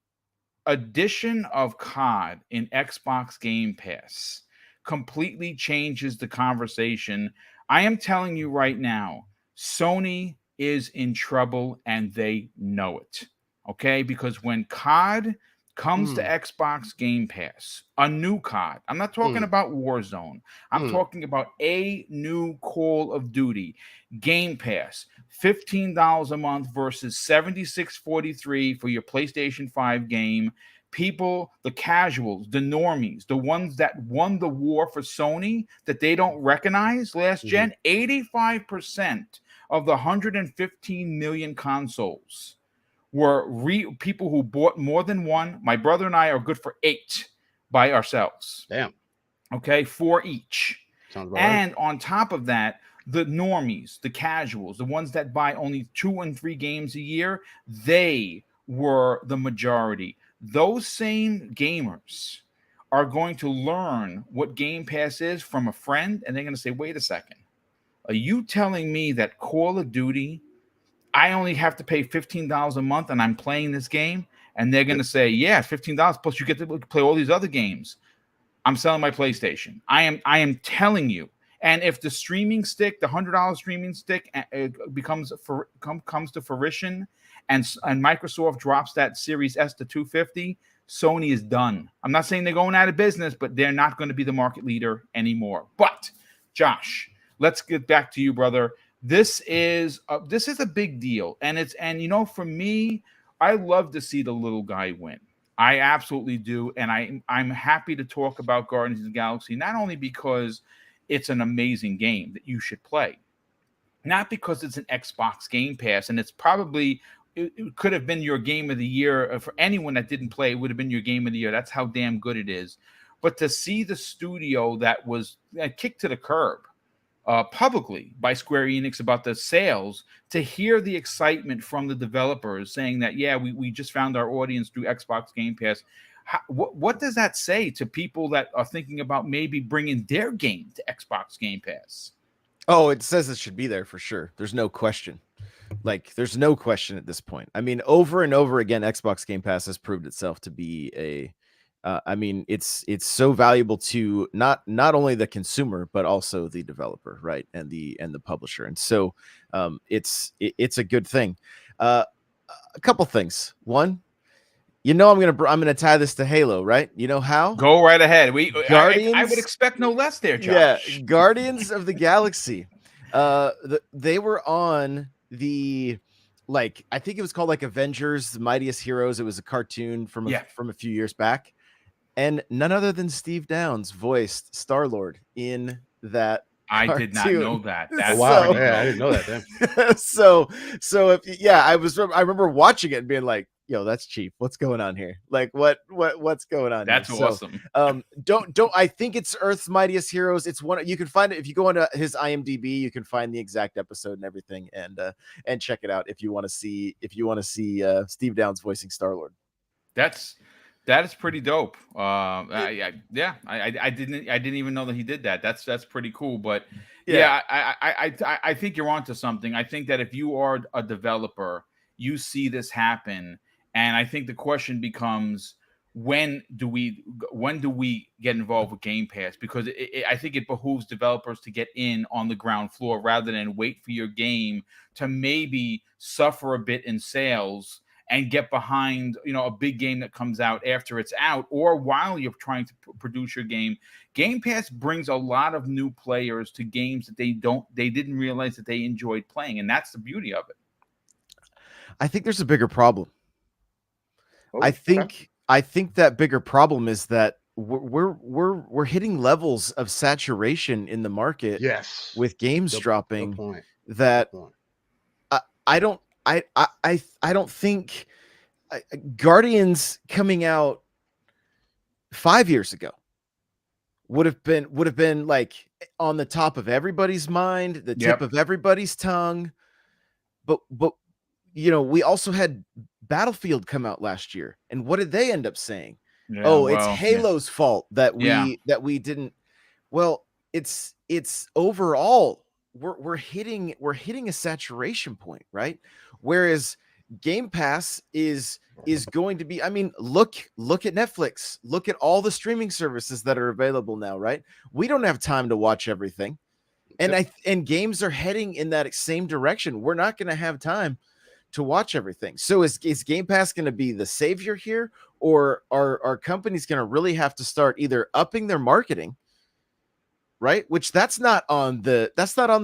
addition of COD in Xbox Game Pass completely changes the conversation. I am telling you right now, Sony is in trouble and they know it. Okay? Because when COD comes to Xbox Game Pass, a new COD, I'm not talking about Warzone. I'm talking about a new Call of Duty. Game Pass, $15 a month versus $76.43 for your PlayStation 5 game. People, the casuals, the normies, the ones that won the war for Sony that they don't recognize last gen, 85% of the 115 million consoles were people who bought more than one. My brother and I are good for 8 by ourselves. Damn. Okay, 4 each. Sounds about and right. On top of that, the normies, the casuals, the ones that buy only 2 and 3 games a year, they were the majority. Those same gamers are going to learn what Game Pass is from a friend, and they're going to say, wait a second. Are you telling me that Call of Duty, I only have to pay $15 a month and I'm playing this game? And they're going to say, yeah, $15 plus you get to play all these other games. I'm selling my PlayStation. I am telling you. And if the streaming stick, the $100 streaming stick comes to fruition and Microsoft drops that Series S to $250, Sony is done. I'm not saying they're going out of business, but they're not going to be the market leader anymore. But Josh, let's get back to you, brother. This is a big deal. And you know, for me, I love to see the little guy win. I absolutely do. And I'm happy to talk about Guardians of the Galaxy, not only because it's an amazing game that you should play, not because it's an Xbox Game Pass, and it's probably, it could have been your game of the year. For anyone that didn't play, it would have been your game of the year. That's how damn good it is. But to see the studio that was kicked to the curb publicly by Square Enix about the sales, to hear the excitement from the developers saying that, yeah, we just found our audience through Xbox Game Pass. What does that say to people that are thinking about maybe bringing their game to Xbox Game Pass? Oh, it says it should be there for sure. There's no question. Like, there's no question at this point. I mean, over and over again, Xbox Game Pass has proved itself to be I mean, it's so valuable to not only the consumer but also the developer, right, and the publisher. And so, it's a good thing. A couple things. One, you know, I'm gonna tie this to Halo, right? You know how? Go right ahead. Guardians. I would expect no less there, Josh. Yeah, Guardians of the Galaxy. They were on the, like, I think it was called like Avengers, the Mightiest Heroes. It was a cartoon from a few years back, and none other than Steve Downs voiced Star-Lord in that. I did not know that. That's wow, yeah, I didn't know that. So if I remember watching it and being like, yo, that's cheap. What's going on here? Like, what's going on? That's here? awesome. So, don't. I think it's Earth's Mightiest Heroes. It's one. You can find it if you go into his IMDb. You can find the exact episode and everything, and check it out if you want to see Steve Downes voicing Star-Lord. That is pretty dope. I didn't even know that he did that. That's pretty cool. But I think you're onto something. I think that if you are a developer, you see this happen, and I think the question becomes, when do we get involved with Game Pass? Because I think it behooves developers to get in on the ground floor rather than wait for your game to maybe suffer a bit in sales and get behind, a big game that comes out after it's out, or while you're trying to produce your game. Game Pass brings a lot of new players to games that they didn't realize that they enjoyed playing, and that's the beauty of it. I think there's a bigger problem. Okay. I think that bigger problem is that we're hitting levels of saturation in the market. Yes. With games dropping. Good point. That Good point. I don't think Guardians coming out 5 years ago would have been like on the top of everybody's mind, the tip of everybody's tongue. But we also had Battlefield come out last year, and what did they end up saying? It's Halo's fault that we didn't. Well, it's overall we're hitting a saturation point, right? Whereas Game Pass is going to be, I mean, look at Netflix, look at all the streaming services that are available now, right? We don't have time to watch everything. And games are heading in that same direction. We're not going to have time to watch everything. So is Game Pass going to be the savior here, or are companies going to really have to start either upping their marketing, right? Which that's not on the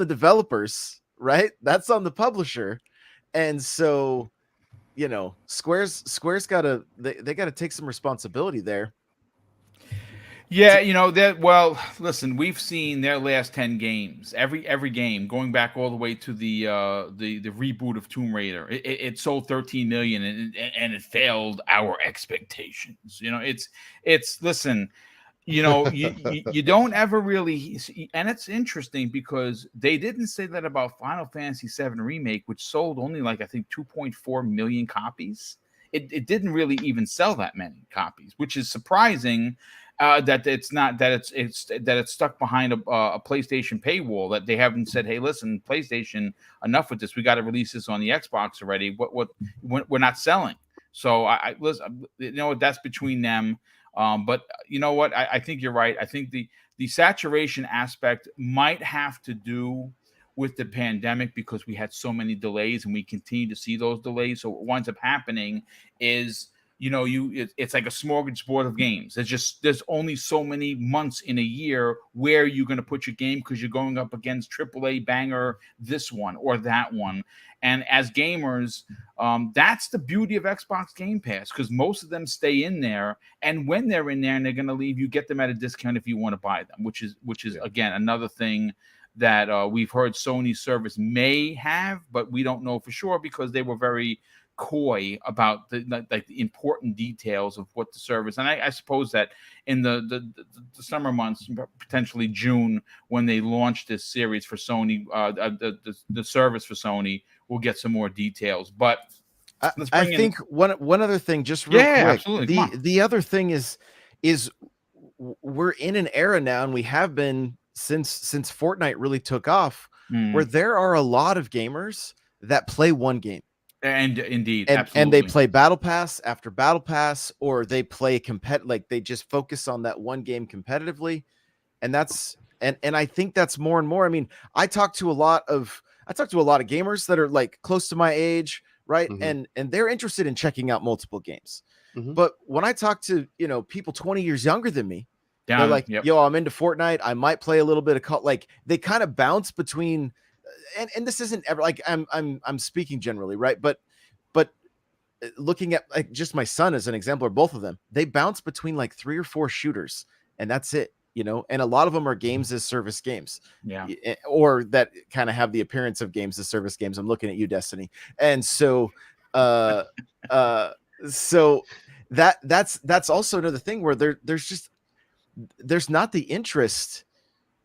developers, right? That's on the publisher. And so, Square's got to they got to take some responsibility there. Yeah, listen, we've seen their last 10 games. Every game, going back all the way to the reboot of Tomb Raider, it sold 13 million and it failed our expectations. It's listen, you don't ever really, and it's interesting because they didn't say that about Final Fantasy VII Remake, which sold only like I think 2.4 million copies. It didn't really even sell that many copies, which is surprising. That it's stuck behind a PlayStation paywall, that they haven't said, hey, listen, PlayStation, enough with this. We got to release this on the Xbox already. We're not selling. So I listen, that's between them. But you know what? I think you're right. I think the saturation aspect might have to do with the pandemic, because we had so many delays and we continue to see those delays. So what winds up happening is, it's like a smorgasbord of games. There's only so many months in a year where you're going to put your game, because you're going up against AAA banger, this one or that one. And as gamers, that's the beauty of Xbox Game Pass, because most of them stay in there. And when they're in there and they're going to leave, you get them at a discount if you want to buy them, which is again, another thing that we've heard Sony's service may have, but we don't know for sure, because they were very coy about the important details of what the service. And I suppose that in the summer months, potentially June, when they launch this series for Sony, the service for Sony, we'll get some more details. But I think one other thing, just real quick. Absolutely. The other thing is we're in an era now, and we have been since Fortnite really took off, where there are a lot of gamers that play one game. And indeed, and they play battle pass after battle pass, or they play like they just focus on that one game competitively. And that's and I think that's more and more. I mean, I talk to a lot of gamers that are like close to my age, right? Mm-hmm. And they're interested in checking out multiple games. Mm-hmm. But when I talk to people 20 years younger than me, they're like, yo, I'm into Fortnite. I might play a little bit of like they kind of bounce between. And this isn't ever like I'm speaking generally, right? But looking at like just my son as an example, or both of them, they bounce between like 3 or 4 shooters, and that's it, and a lot of them are games as service games, or that kind of have the appearance of games as service games. I'm looking at you, Destiny. And so So that's also another thing where there's not the interest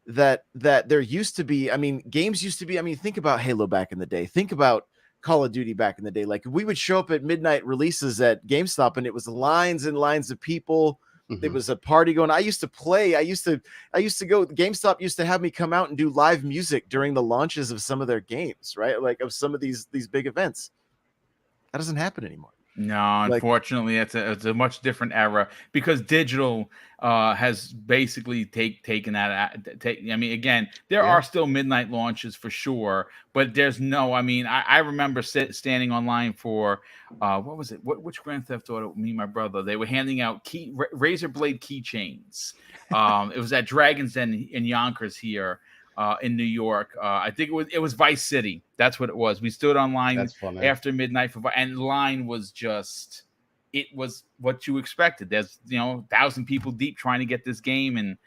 that there used to be. I mean, games used to be. I mean, think about Halo back in the day. Think about Call of Duty back in the day. Like, we would show up at midnight releases at GameStop, and it was lines and lines of people. It was a party going. I used to play. I used to go. GameStop used to have me come out and do live music during the launches of some of their games, right? Like, of some of these big events. That doesn't happen anymore. No, unfortunately, it's a much different era, because digital has basically taken that. I mean, again, there are still midnight launches for sure, but there's no. I mean, I remember standing online for what was it? Which Grand Theft Auto? Me and my brother, they were handing out razor blade keychains. It was at Dragon's Den in Yonkers here. In New York, I think it was Vice City. That's what it was. We stood online after midnight and the line was it was what you expected. There's 1,000 people deep trying to get this game, and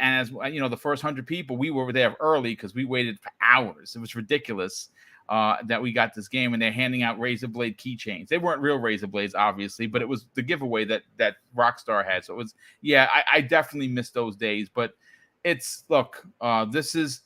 as you know, the first 100 people, we were there early because we waited for hours. It was ridiculous that we got this game, and they're handing out razor blade keychains. They weren't real razor blades, obviously, but it was the giveaway that Rockstar had. So it was, I definitely miss those days, but. This is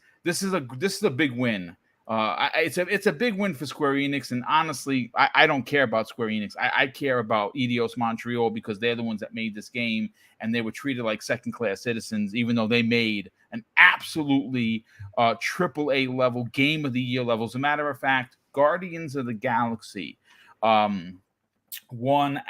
a big win. It's a big win for Square Enix, and honestly, I don't care about Square Enix. I care about Eidos Montreal, because they're the ones that made this game, and they were treated like second-class citizens, even though they made an absolutely AAA level, Game of the Year level. As a matter of fact, Guardians of the Galaxy won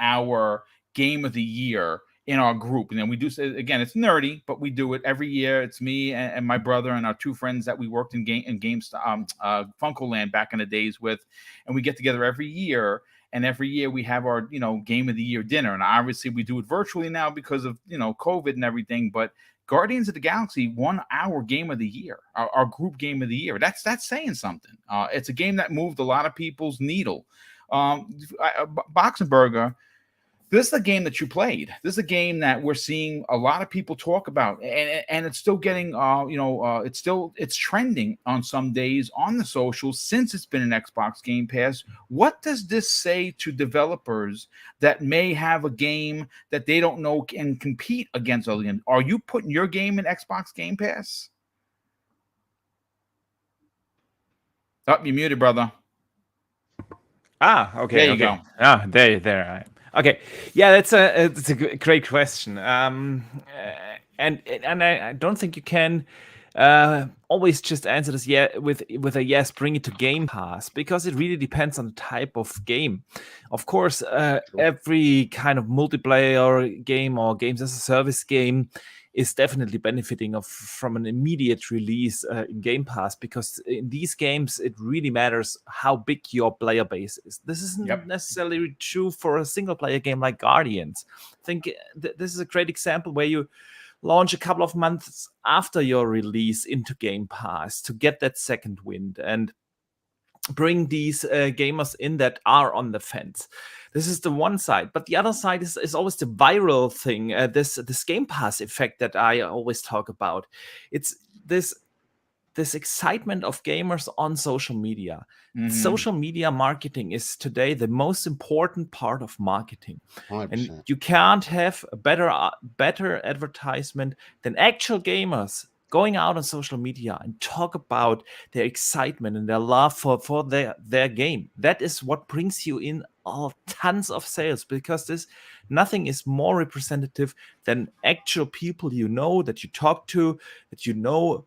our Game of the Year in our group. And then we do say, again, it's nerdy, but we do it every year. It's me and my brother and our two friends that we worked in Funkoland back in the days with, and we get together every year. And every year we have our, Game of the Year dinner. And obviously we do it virtually now because of, COVID and everything. But Guardians of the Galaxy won our Game of the Year, our group Game of the Year. That's saying something. It's a game that moved a lot of people's needle. Boxenberger, this is a game that you played. This is a game that we're seeing a lot of people talk about, and it's still getting, it's trending on some days on the socials since it's been an Xbox Game Pass. What does this say to developers that may have a game that they don't know can compete against other games? Are you putting your game in Xbox Game Pass? Oh, you're muted, brother. Okay. There you go. There I am. Okay, yeah, it's a great question, and I don't think you can always just answer this with a yes. Bring it to Game Pass, because it really depends on the type of game. Of course, every kind of multiplayer game or games as a service game is definitely benefiting from an immediate release in Game Pass, because in these games it really matters how big your player base is. This isn't necessarily true for a single player game like Guardians. I think this is a great example where you launch a couple of months after your release into Game Pass to get that second wind and bring these gamers in that are on the fence. This is the one side, but the other side is always the viral thing. This Game Pass effect that I always talk about. It's this excitement of gamers on social media. Mm-hmm. Social media marketing is today the most important part of marketing, 100%. And you can't have a better advertisement than actual gamers going out on social media and talk about their excitement and their love for their game. That is what brings you in tons of sales, because nothing is more representative than actual people that you talk to, that you know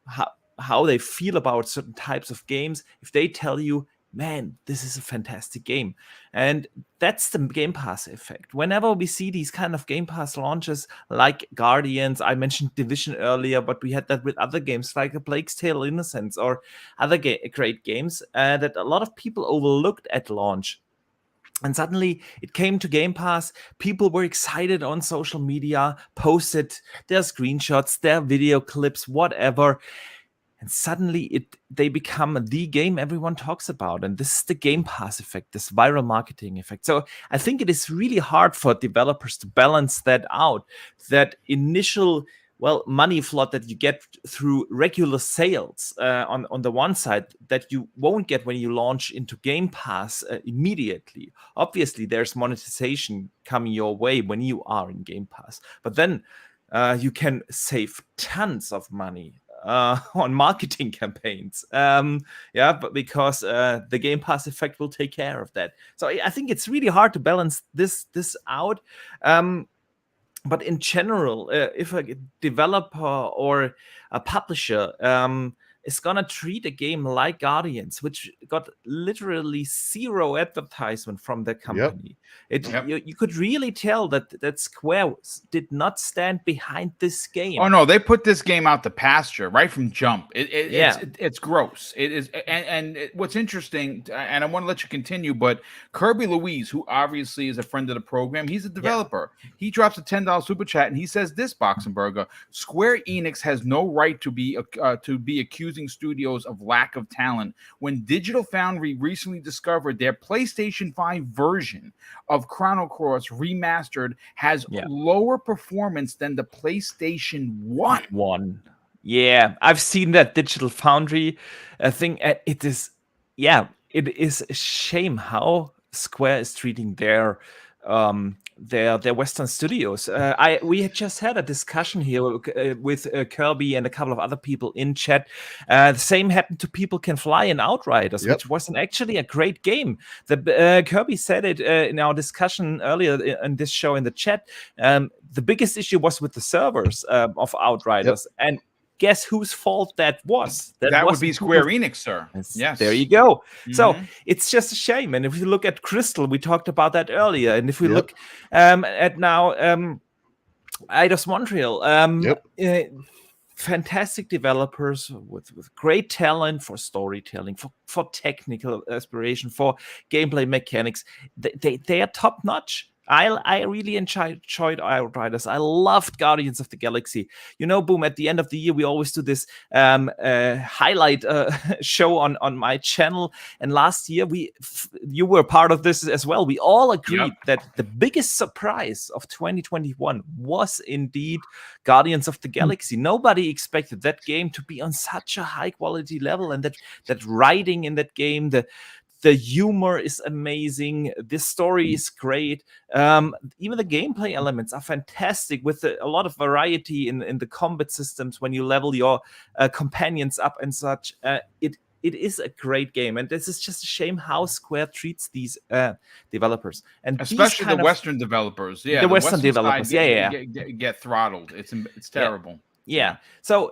how they feel about certain types of games. If they tell you, man, this is a fantastic game. And that's the Game Pass effect. Whenever we see these kind of Game Pass launches like Guardians, I mentioned Division earlier, but we had that with other games like A Plague's Tale Innocence or other great games that a lot of people overlooked at launch. And suddenly it came to Game Pass. People were excited on social media, posted their screenshots, their video clips, whatever. And suddenly they become the game everyone talks about. And this is the Game Pass effect, this viral marketing effect. So I think it is really hard for developers to balance that out, that initial money flood that you get through regular sales on the one side that you won't get when you launch into Game Pass immediately. Obviously, there's monetization coming your way when you are in Game Pass, but then you can save tons of money on marketing campaigns. But because the Game Pass effect will take care of that. So I think it's really hard to balance this out. But in general, if a developer or a publisher is gonna treat a game like Guardians, which got literally zero advertisement from the company, you could really tell that Square did not stand behind this game. Oh no, they put this game out to pasture right from jump. It's gross. It is, and what's interesting, and I want to let you continue, but Kirby Louise, who obviously is a friend of the program, he's a developer. He drops a $10 super chat and he says this, Boxenberger: Square Enix has no right to be accusing studios of lack of talent when Digital Foundry recently discovered their PlayStation 5 version of Chrono Cross remastered has lower performance than the PlayStation 1. Yeah, I've seen that Digital Foundry thing. It is a shame how Square is treating their Western studios. We had just had a discussion here with Kirby and a couple of other people in chat. The same happened to People Can Fly and Outriders, which was actually a great game. Kirby said it in our discussion earlier in this show in the chat. The biggest issue was with the servers of Outriders, and guess whose fault that was? That would be Square Enix, sir. Yes. There you go. So it's just a shame. And if you look at Crystal, we talked about that earlier. And if we look at now Eidos Montreal, fantastic developers with great talent for storytelling, for technical aspiration, for gameplay mechanics. They are top notch. I really enjoyed Outriders. I loved Guardians of the Galaxy. You know, Boom, at the end of the year, we always do this highlight show on my channel. And last year, you were part of this as well. We all agreed that the biggest surprise of 2021 was indeed Guardians of the Galaxy. Nobody expected that game to be on such a high quality level, and that writing in that game, the humor is amazing. The story is great. Even the gameplay elements are fantastic with a lot of variety in the combat systems when you level your companions up and such. It is a great game, and this is just a shame how Square treats these developers, and especially the Western developers. Yeah, the Western developers. Get throttled. It's terrible. Yeah. So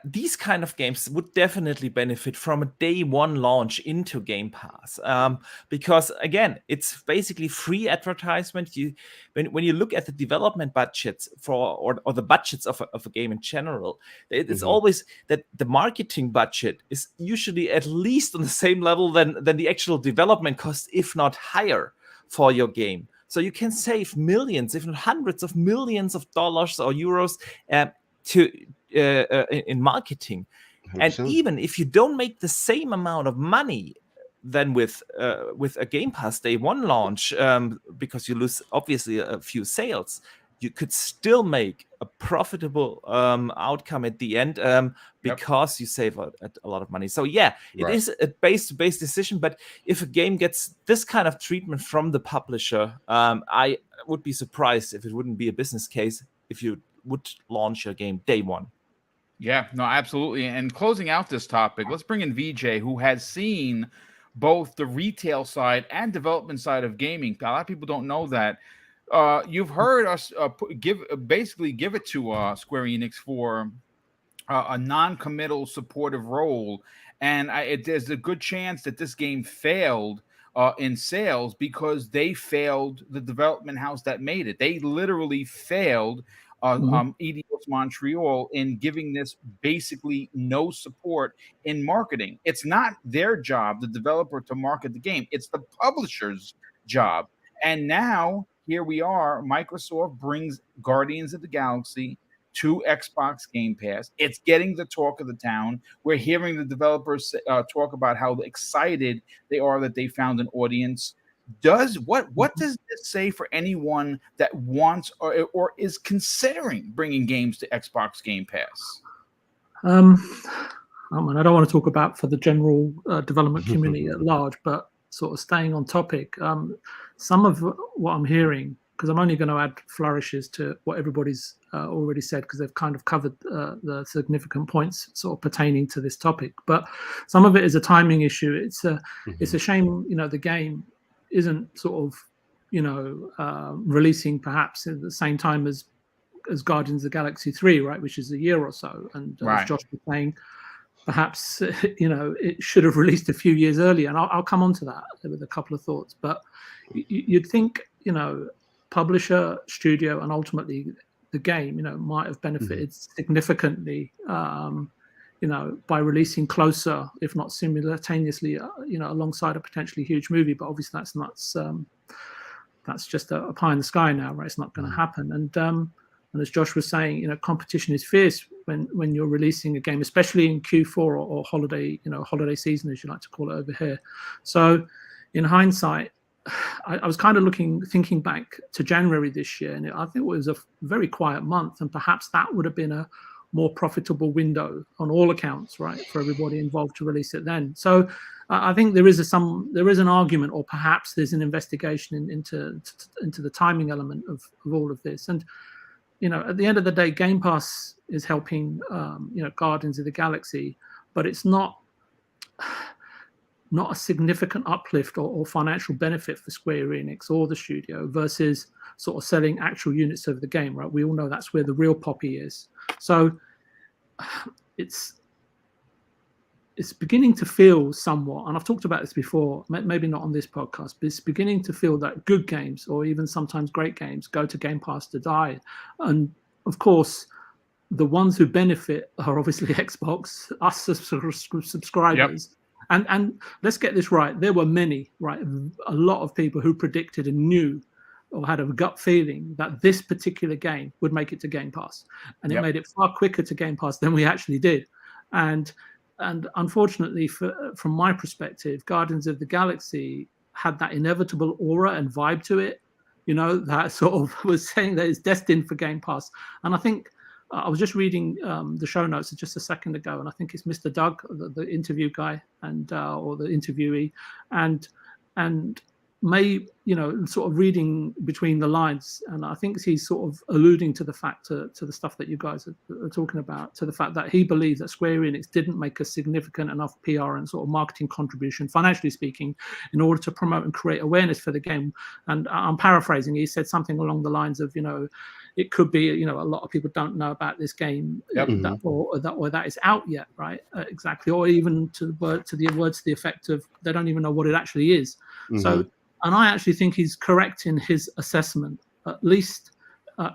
these kind of games would definitely benefit from a day one launch into Game Pass, because again, it's basically free advertisement. When you look at the development budgets or the budgets of a game in general, it's always that the marketing budget is usually at least on the same level than the actual development cost, if not higher, for your game. So you can save millions, if not hundreds of millions of dollars or euros in marketing. 100%. And even if you don't make the same amount of money than with a Game Pass day one launch, because you lose obviously a few sales, you could still make a profitable outcome at the end because you save a lot of money. So it is a base-to-base decision. But if a game gets this kind of treatment from the publisher, I would be surprised if it wouldn't be a business case if you would launch your game day one. Yeah, no, absolutely. And closing out this topic, let's bring in VJ, who has seen both the retail side and development side of gaming. A lot of people don't know that. You've heard us give it to Square Enix for a non-committal supportive role, and there's a good chance that this game failed in sales because they failed the development house that made it. They literally failed Eidos Montreal in giving this basically no support in marketing. It's not their job, the developer, to market the game. It's the publisher's job. And now here we are. Microsoft brings Guardians of the Galaxy to Xbox Game Pass. It's getting the talk of the town. We're hearing the developers talk about how excited they are that they found an audience. what does this say for anyone that wants or is considering bringing games to Xbox Game Pass? I mean, I don't want to talk about for the general development community at large, but sort of staying on topic, some of what I'm hearing, because I'm only going to add flourishes to what everybody's already said, because they've kind of covered the significant points sort of pertaining to this topic. But some of it is a timing issue. It's a shame, the game isn't sort of, releasing perhaps at the same time as Guardians of the Galaxy 3, right, which is a year or so. And as Josh was saying, perhaps it should have released a few years earlier, and I'll come on to that with a couple of thoughts. But you'd think publisher, studio, and ultimately the game might have benefited significantly by releasing closer, if not simultaneously, alongside a potentially huge movie. But obviously that's just a pie in the sky now, right? It's not going to happen. And as Josh was saying, competition is fierce when you're releasing a game, especially in Q4 or holiday season, as you like to call it over here. So in hindsight, I was kind of thinking back to January this year, and I think it was a very quiet month, and perhaps that would have been a more profitable window on all accounts, right, for everybody involved to release it then. So I think there is an argument, or perhaps there's an investigation into the timing element of all of this. And at the end of the day, Game Pass is helping, Guardians of the Galaxy, but it's not a significant uplift or financial benefit for Square Enix or the studio versus sort of selling actual units of the game, right? We all know that's where the real poppy is. So it's beginning to feel somewhat, and I've talked about this before, maybe not on this podcast, but it's beginning to feel that good games, or even sometimes great games, go to Game Pass to die. And of course, the ones who benefit are obviously Xbox, us subscribers. Yep. And let's get this right. There were many, right? A lot of people who predicted and knew or had a gut feeling that this particular game would make it to Game Pass. And it made it far quicker to Game Pass than we actually did. And unfortunately, from my perspective, Guardians of the Galaxy had that inevitable aura and vibe to it, that sort of was saying that it's destined for Game Pass. And I think I was just reading the show notes just a second ago, and I think it's Mr. Doug, the interview guy, and or the interviewee, and sort of reading between the lines, and I think he's sort of alluding to the fact to the stuff that you guys are talking about, to the fact that he believes that Square Enix didn't make a significant enough PR and sort of marketing contribution, financially speaking, in order to promote and create awareness for the game. And I'm paraphrasing. He said something along the lines of, it could be, a lot of people don't know about this game, or that is out yet, right? Exactly, or even to the words to the effect of they don't even know what it actually is. So, and I actually think he's correct in his assessment, at least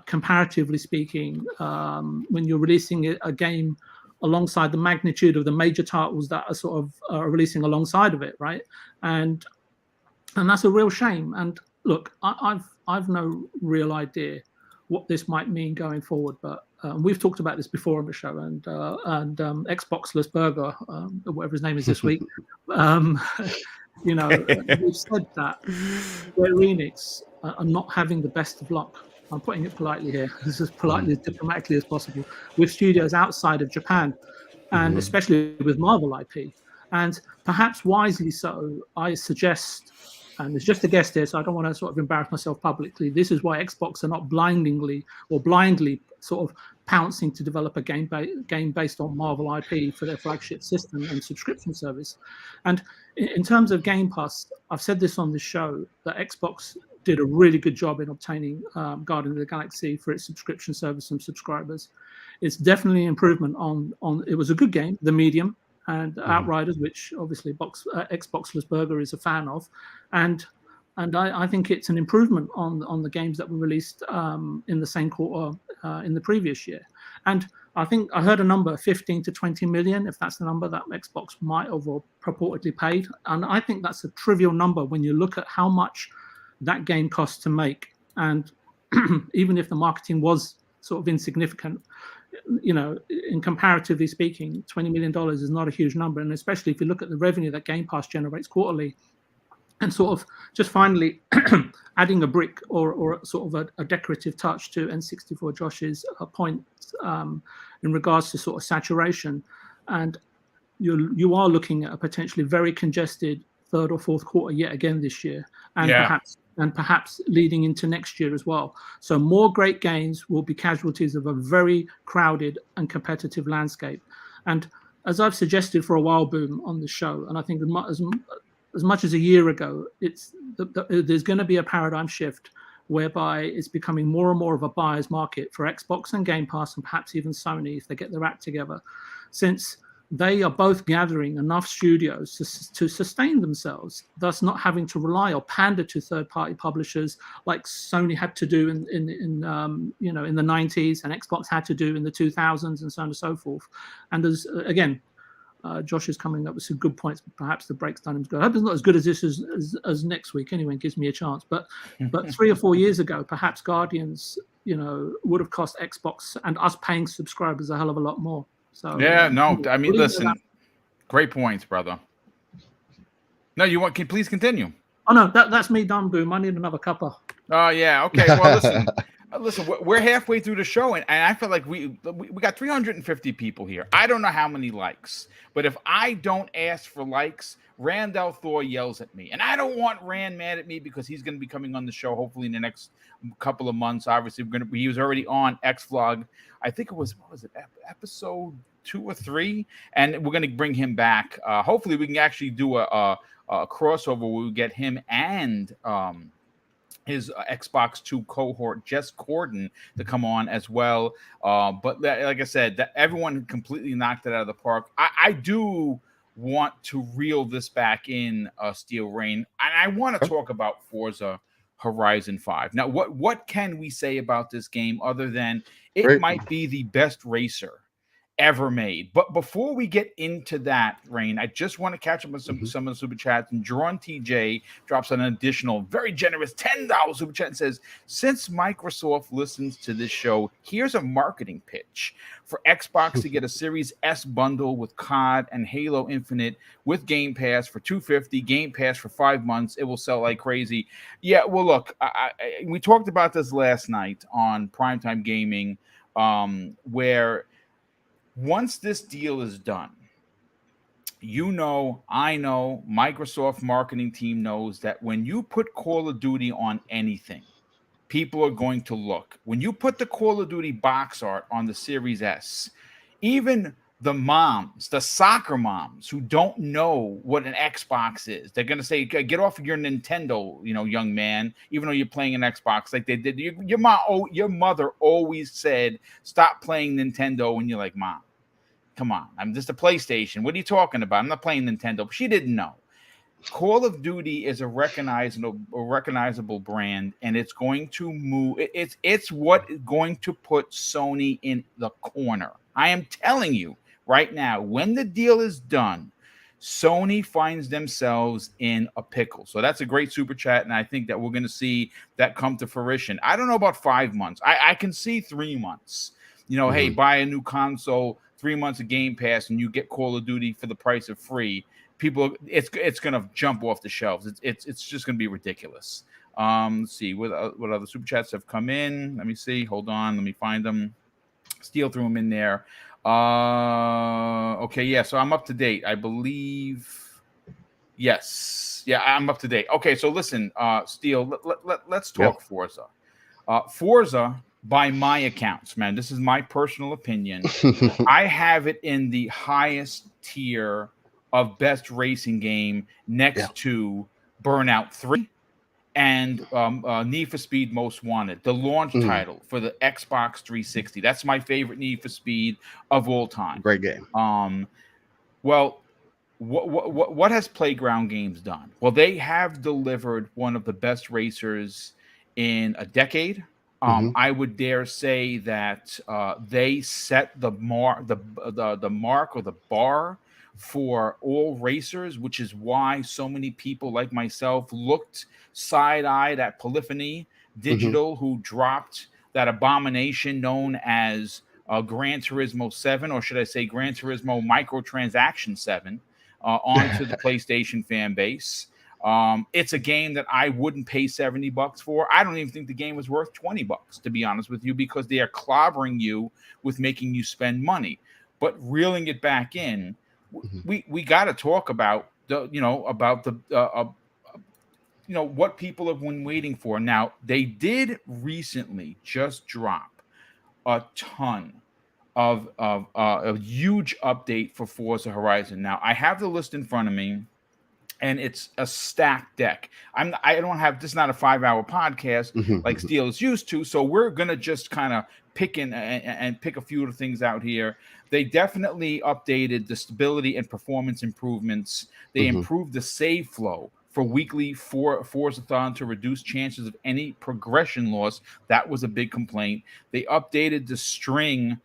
comparatively speaking, when you're releasing a game alongside the magnitude of the major titles that are sort of releasing alongside of it, right? And that's a real shame. And look, I've no real idea what this might mean going forward, but we've talked about this before on the show, and Xboxless Burger, whatever his name is this week, we've said that Square Enix are not having the best of luck. I'm putting it politely here, as politely, as diplomatically as possible, with studios outside of Japan, and especially with Marvel IP. And perhaps wisely so, I suggest, and it's just a guess here, so I don't want to sort of embarrass myself publicly, this is why Xbox are not blindly sort of pouncing to develop a game based on Marvel IP for their flagship system and subscription service. And in terms of Game Pass, I've said this on the show, that Xbox did a really good job in obtaining Guardians of the Galaxy for its subscription service and subscribers. It's definitely an improvement on it was a good game, The Medium, and Outriders, which obviously Xboxless Burger is a fan of, and I think it's an improvement on the games that were released in the same quarter in the previous year. And I think I heard a number, 15 to 20 million, if that's the number that Xbox might have or purportedly paid. And I think that's a trivial number when you look at how much that game costs to make. And even if the marketing was sort of insignificant, in comparatively speaking, $20 million is not a huge number. And especially if you look at the revenue that Game Pass generates quarterly, and sort of just finally adding a brick or sort of a decorative touch to N64 Josh's point in regards to sort of saturation. And you are looking at a potentially very congested third or fourth quarter yet again this year, and perhaps leading into next year as well. So more great games will be casualties of a very crowded and competitive landscape. And as I've suggested for a while, Boom, on the show, and I think as much as a year ago, there's going to be a paradigm shift whereby it's becoming more and more of a buyer's market for Xbox and Game Pass, and perhaps even Sony if they get their act together, since they are both gathering enough studios to sustain themselves, thus not having to rely or pander to third-party publishers like Sony had to do in the 90s, and Xbox had to do in the 2000s, and so on and so forth. And as again, Josh is coming up with some good points. Perhaps the break's done him good. I hope it's not as good as this as next week. Anyway, it gives me a chance. But 3 or 4 years ago, perhaps Guardians, would have cost Xbox and us paying subscribers a hell of a lot more. So yeah, no, I mean, listen, great points, brother. No, can please continue? Oh no, that's me done, Boom. I need another cuppa. Oh yeah, okay. Well, listen, we're halfway through the show, and I feel like we got 350 people here. I don't know how many likes, but if I don't ask for likes, Randall Thor yells at me, and I don't want Rand mad at me because he's going to be coming on the show hopefully in the next couple of months. Obviously, he was already on X Vlog. I think it was, what was it, episode 2 or 3, and we're going to bring him back. Hopefully, we can actually do a crossover where we get him and his Xbox 2 cohort, Jess Corden, to come on as well. But like I said, that everyone completely knocked it out of the park. I do want to reel this back in, Steel Rain, and I want to talk about Forza Horizon 5. Now, what can we say about this game other than it might be the best racer ever made? But before we get into that, Rain, I just want to catch up with some of the super chats. And Drawn TJ drops an additional very generous $10 super chat and says, since Microsoft listens to this show, here's a marketing pitch for Xbox to get a Series S bundle with COD and Halo Infinite with Game Pass for $250, Game Pass for 5 months. It will sell like crazy. Yeah, well, look, we talked about this last night on Primetime Gaming, where once this deal is done, I know, Microsoft marketing team knows that when you put Call of Duty on anything, people are going to look. When you put the Call of Duty box art on the Series S, even the moms, the soccer moms who don't know what an Xbox is, they're going to say, get off of your Nintendo, young man, even though you're playing an Xbox like they did. Your mother always said, stop playing Nintendo. And you're like, Mom, come on, I'm just a PlayStation. What are you talking about? I'm not playing Nintendo. But she didn't know. Call of Duty is a recognizable brand, and it's going to move. It's what is going to put Sony in the corner. I am telling you right now, when the deal is done, Sony finds themselves in a pickle. So that's a great super chat, and I think that we're going to see that come to fruition. I don't know about 5 months. I can see 3 months. Hey, buy a new console, 3 months of Game Pass, and you get Call of Duty for the price of free. People, it's going to jump off the shelves. It's just going to be ridiculous. Let's see what other super chats have come in. Let me see. Hold on. Let me find them. Steel threw them in there. Okay, yeah. So I'm up to date, I believe. Yes, yeah, I'm up to date. Okay, so listen, Steel. Let's talk Forza. Forza, by my accounts, man, this is my personal opinion. I have it in the highest tier of best racing game, next to Burnout 3 and Need for Speed Most Wanted, the launch title for the Xbox 360. That's my favorite Need for Speed of all time. Great game. Well, what has Playground Games done? Well, they have delivered one of the best racers in a decade. I would dare say that they set the mark, the mark or the bar for all racers, which is why so many people like myself looked side-eyed at Polyphony Digital, who dropped that abomination known as Gran Turismo 7, or should I say Gran Turismo Microtransaction 7, onto the PlayStation fan base. It's a game that I wouldn't pay $70 for. I don't even think the game was worth $20, to be honest with you, because they are clobbering you with making you spend money. But reeling it back in, we got to talk about the what people have been waiting for. Now, they did recently just drop a ton of a huge update for Forza Horizon. Now, I have the list in front of me, and it's a stacked deck. I don't have, this is not a 5-hour podcast like Steel is used to, so we're gonna just kind of pick and pick a few of the things out here. They definitely updated the stability and performance improvements. They improved the save flow for weekly Forzathon to reduce chances of any progression loss. That was a big complaint. They updated the string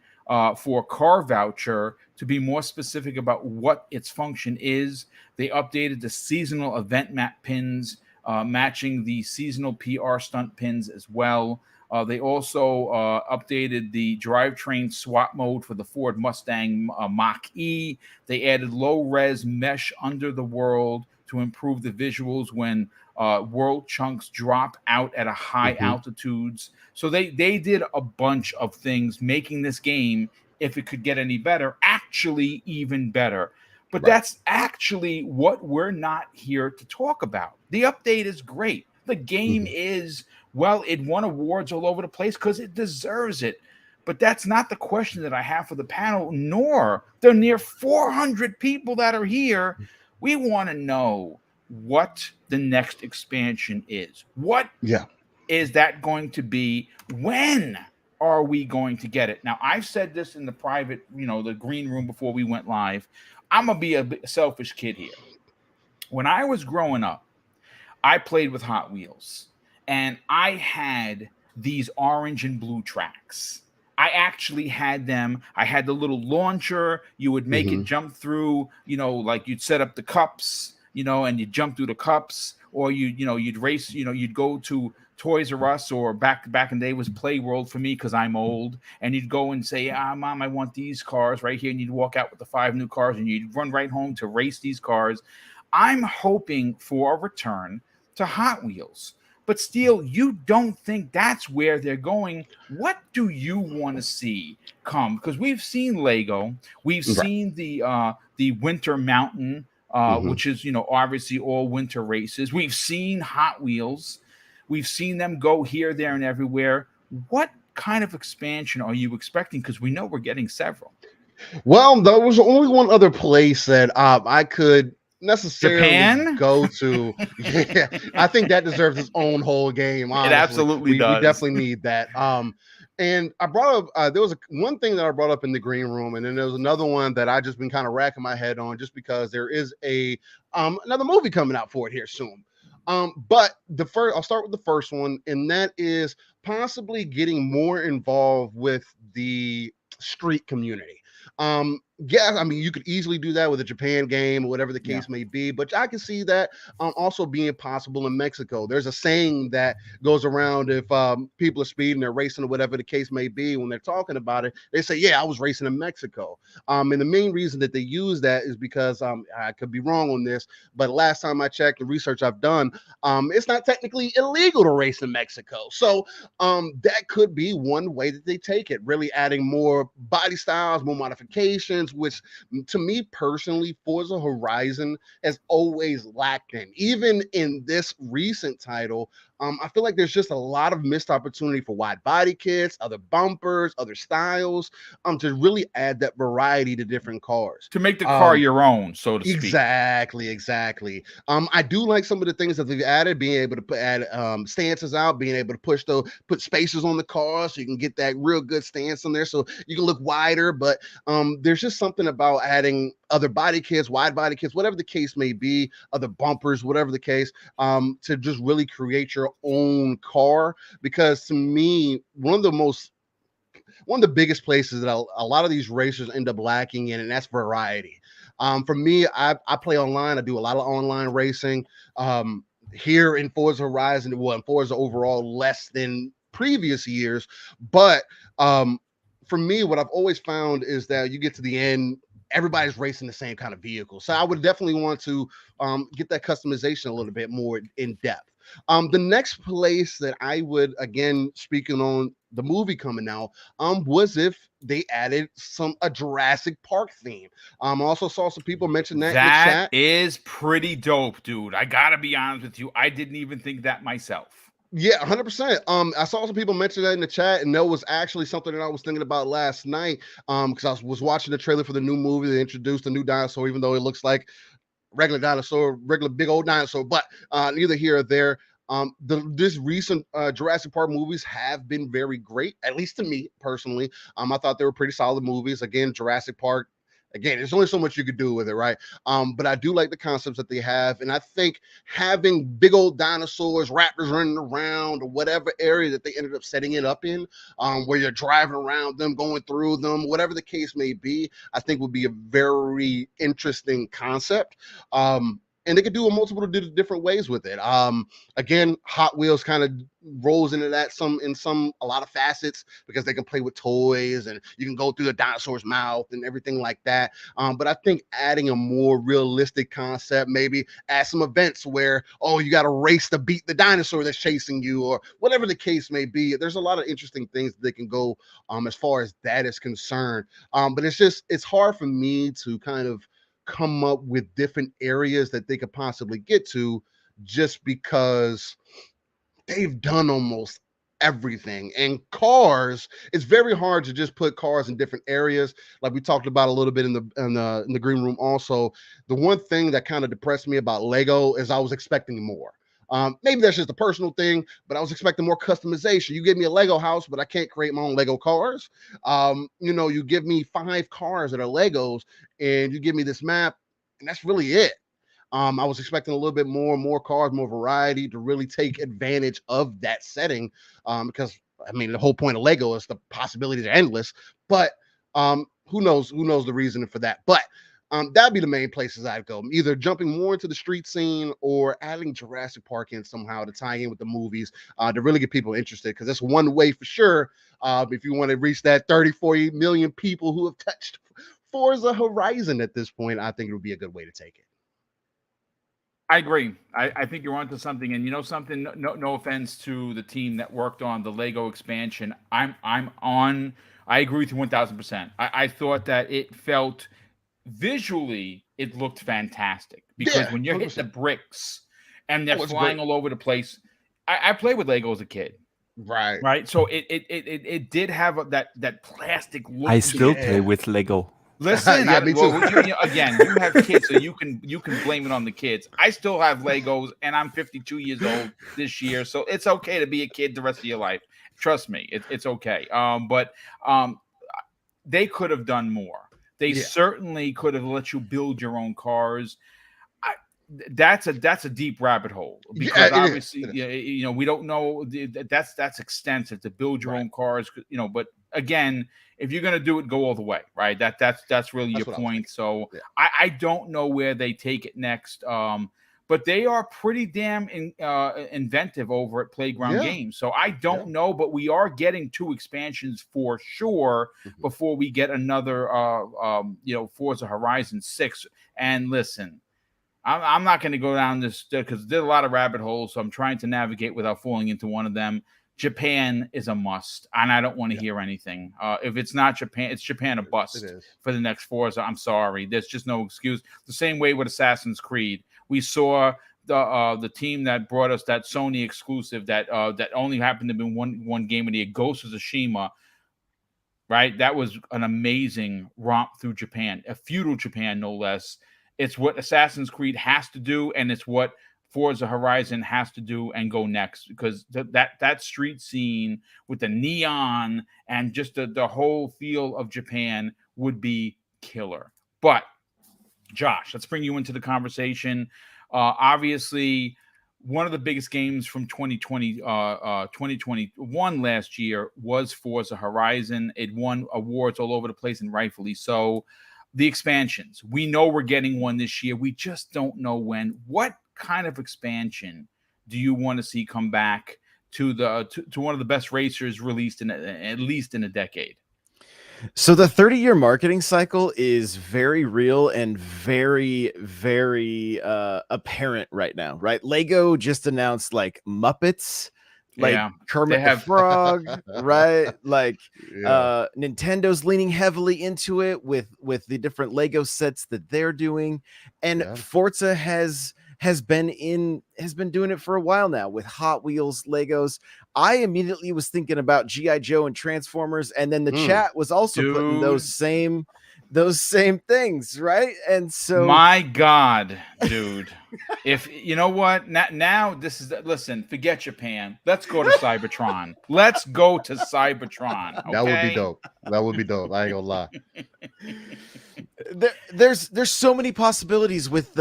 for car voucher to be more specific about what its function is. They updated the seasonal event map pins, matching the seasonal PR stunt pins as well. They also updated the drivetrain swap mode for the Ford Mustang Mach-E. They added low-res mesh under the world to improve the visuals when world chunks drop out at a high altitudes. So they did a bunch of things, making this game, if it could get any better, actually even better. But that's actually what we're not here to talk about. The update is great. The game is, well, it won awards all over the place because it deserves it. But that's not the question that I have for the panel, nor the near 400 people that are here. We want to know what the next expansion is. What is that going to be? When are we going to get it? Now, I've said this in the private, the green room before we went live. I'm going to be a selfish kid here. When I was growing up, I played with Hot Wheels, and I had these orange and blue tracks. I actually had them. I had the little launcher. You would make it jump through, like you'd set up the cups, and you'd jump through the cups, or you'd race, you'd go to Toys R Us, or back in the day was Play World for me because I'm old, and you'd go and say, Mom, I want these cars right here, and you'd walk out with the 5 new cars, and you'd run right home to race these cars. I'm hoping for a return to Hot Wheels. But Steel, you don't think that's where they're going. What do you want to see come? Because we've seen Lego, we've seen the Winter Mountain, which is obviously all winter races. We've seen Hot Wheels, we've seen them go here, there, and everywhere. What kind of expansion are you expecting? Because we know we're getting several. Well, there was only one other place that I could necessarily go to. Yeah, I think that deserves its own whole game. Honestly. It absolutely does. We definitely need that. And I brought up there was one thing that I brought up in the green room, and then there was another one that I just been kind of racking my head on, just because there is a another movie coming out for it here soon. But I'll start with the first one, and that is possibly getting more involved with the street community. Yeah, I mean, you could easily do that with a Japan game or whatever the case may be, but I can see that also being possible in Mexico. There's a saying that goes around if people are speeding, they're racing, or whatever the case may be. When they're talking about it, they say, yeah, I was racing in Mexico. And the main reason that they use that is because I could be wrong on this, but last time I checked, the research I've done, it's not technically illegal to race in Mexico. So that could be one way that they take it, really adding more body styles, more modifications, which to me personally, Forza Horizon has always lacked in. Even in this recent title, I feel like there's just a lot of missed opportunity for wide body kits, other bumpers, other styles, to really add that variety to different cars. To make the car your own, so to speak. Exactly. I do like some of the things that they've added, being able to add stances out, being able to put spacers on the car so you can get that real good stance on there so you can look wider. But there's just something about adding other body kits, wide body kits, whatever the case may be, other bumpers, whatever the case, to just really create your own car. Because to me, one of the biggest places that a lot of these racers end up lacking in, and that's variety. For me, I play online. I do a lot of online racing here in Forza Horizon. Well, in Forza overall, less than previous years. But for me, what I've always found is that you get to the end, everybody's racing the same kind of vehicle. So I would definitely want to get that customization a little bit more in depth. The next place that I would, again, speaking on the movie coming out, was if they added a Jurassic Park theme. I also saw some people mention that in the chat. That is pretty dope, dude. I gotta be honest with you. I didn't even think that myself. Yeah, 100%. I saw some people mention that in the chat, and that was actually something that I was thinking about last night. Because I was watching the trailer for the new movie. They introduced a new dinosaur, even though it looks like regular dinosaur, regular big old dinosaur, but neither here or there. This recent Jurassic Park movies have been very great, at least to me personally. I thought they were pretty solid movies. Again, Jurassic Park. Again, there's only so much you could do with it, right? But I do like the concepts that they have, and I think having big old dinosaurs, raptors running around, or whatever area that they ended up setting it up in, where you're driving around them, going through them, whatever the case may be, I think would be a very interesting concept. And they could do a multiple different ways with it. Again, Hot Wheels kind of rolls into that a lot of facets, because they can play with toys and you can go through the dinosaur's mouth and everything like that. But I think adding a more realistic concept, maybe add some events where, you got to race to beat the dinosaur that's chasing you, or whatever the case may be. There's a lot of interesting things that they can go as far as that is concerned. But it's hard for me to kind of come up with different areas that they could possibly get to, just because they've done almost everything. And cars, it's very hard to just put cars in different areas, like we talked about a little bit in the green room. Also, the one thing that kind of depressed me about Lego is I was expecting more. Maybe that's just a personal thing, but I was expecting more customization. You give me a Lego house, but I can't create my own Lego cars. You give me 5 cars that are Legos, and you give me this map, and that's really it. I was expecting a little bit more cars, more variety, to really take advantage of that setting. Because I mean, the whole point of Lego is the possibilities are endless. But who knows the reason for that? But that'd be the main places I'd go. Either jumping more into the street scene, or adding Jurassic Park in somehow to tie in with the movies, to really get people interested. Because that's one way for sure. If you want to reach that 30-40 million people who have touched Forza Horizon at this point, I think it would be a good way to take it. I agree. I think you're onto something. And you know something, no offense to the team that worked on the Lego expansion. I agree with you 1,000%. I thought that it felt visually, it looked fantastic, because when you're 100%. Hitting the bricks and they're flying all over the place. I played with Lego as a kid. Right. So it did have that plastic look. I still play with Lego. Listen, me too. Again, you have kids, so you can blame it on the kids. I still have Legos, and I'm 52 years old this year, so it's okay to be a kid the rest of your life. Trust me, it's okay. But they could have done more. They certainly could have let you build your own cars. That's a deep rabbit hole, because obviously, we don't know. That's extensive to build your own cars, But again, if you're gonna do it, go all the way, right? That's really your point. So I don't know where they take it next. But they are pretty damn inventive over at Playground Games. So I don't know, but we are getting 2 expansions for sure before we get another, Forza Horizon 6. And listen, I'm not going to go down this, because there's a lot of rabbit holes. So I'm trying to navigate without falling into one of them. Japan is a must, and I don't want to hear anything. If it's not Japan, it's Japan a bust for the next Forza. I'm sorry. There's just no excuse. The same way with Assassin's Creed. We saw the team that brought us that Sony exclusive that only happened to be one game of the year, Ghost of Tsushima. Right, that was an amazing romp through Japan, a feudal Japan, no less. It's what Assassin's Creed has to do, and it's what Forza Horizon has to do and go next, because that street scene with the neon and just the whole feel of Japan would be killer. But Josh, let's bring you into the conversation. Obviously, one of the biggest games from 2021 last year was Forza Horizon. It won awards all over the place, and rightfully so. The expansions, we know we're getting one this year. We just don't know when. What kind of expansion do you want to see come back to one of the best racers released in at least in a decade? So the 30-year marketing cycle is very real and very, very apparent right now, right? Lego just announced like Muppets, like Yeah, Kermit they the have. Frog, right? Like Yeah. Nintendo's leaning heavily into it with the different Lego sets that they're doing, and Yeah. Forza has been doing it for a while now with Hot Wheels, Legos. I immediately was thinking about GI Joe and Transformers, and then the chat was also putting Dude. those same things, right? And so My God, dude. If you know what, now this is, listen, forget Japan. Let's go to Cybertron. Let's go to Cybertron. Okay? That would be dope. That would be dope. I ain't gonna lie. there's so many possibilities with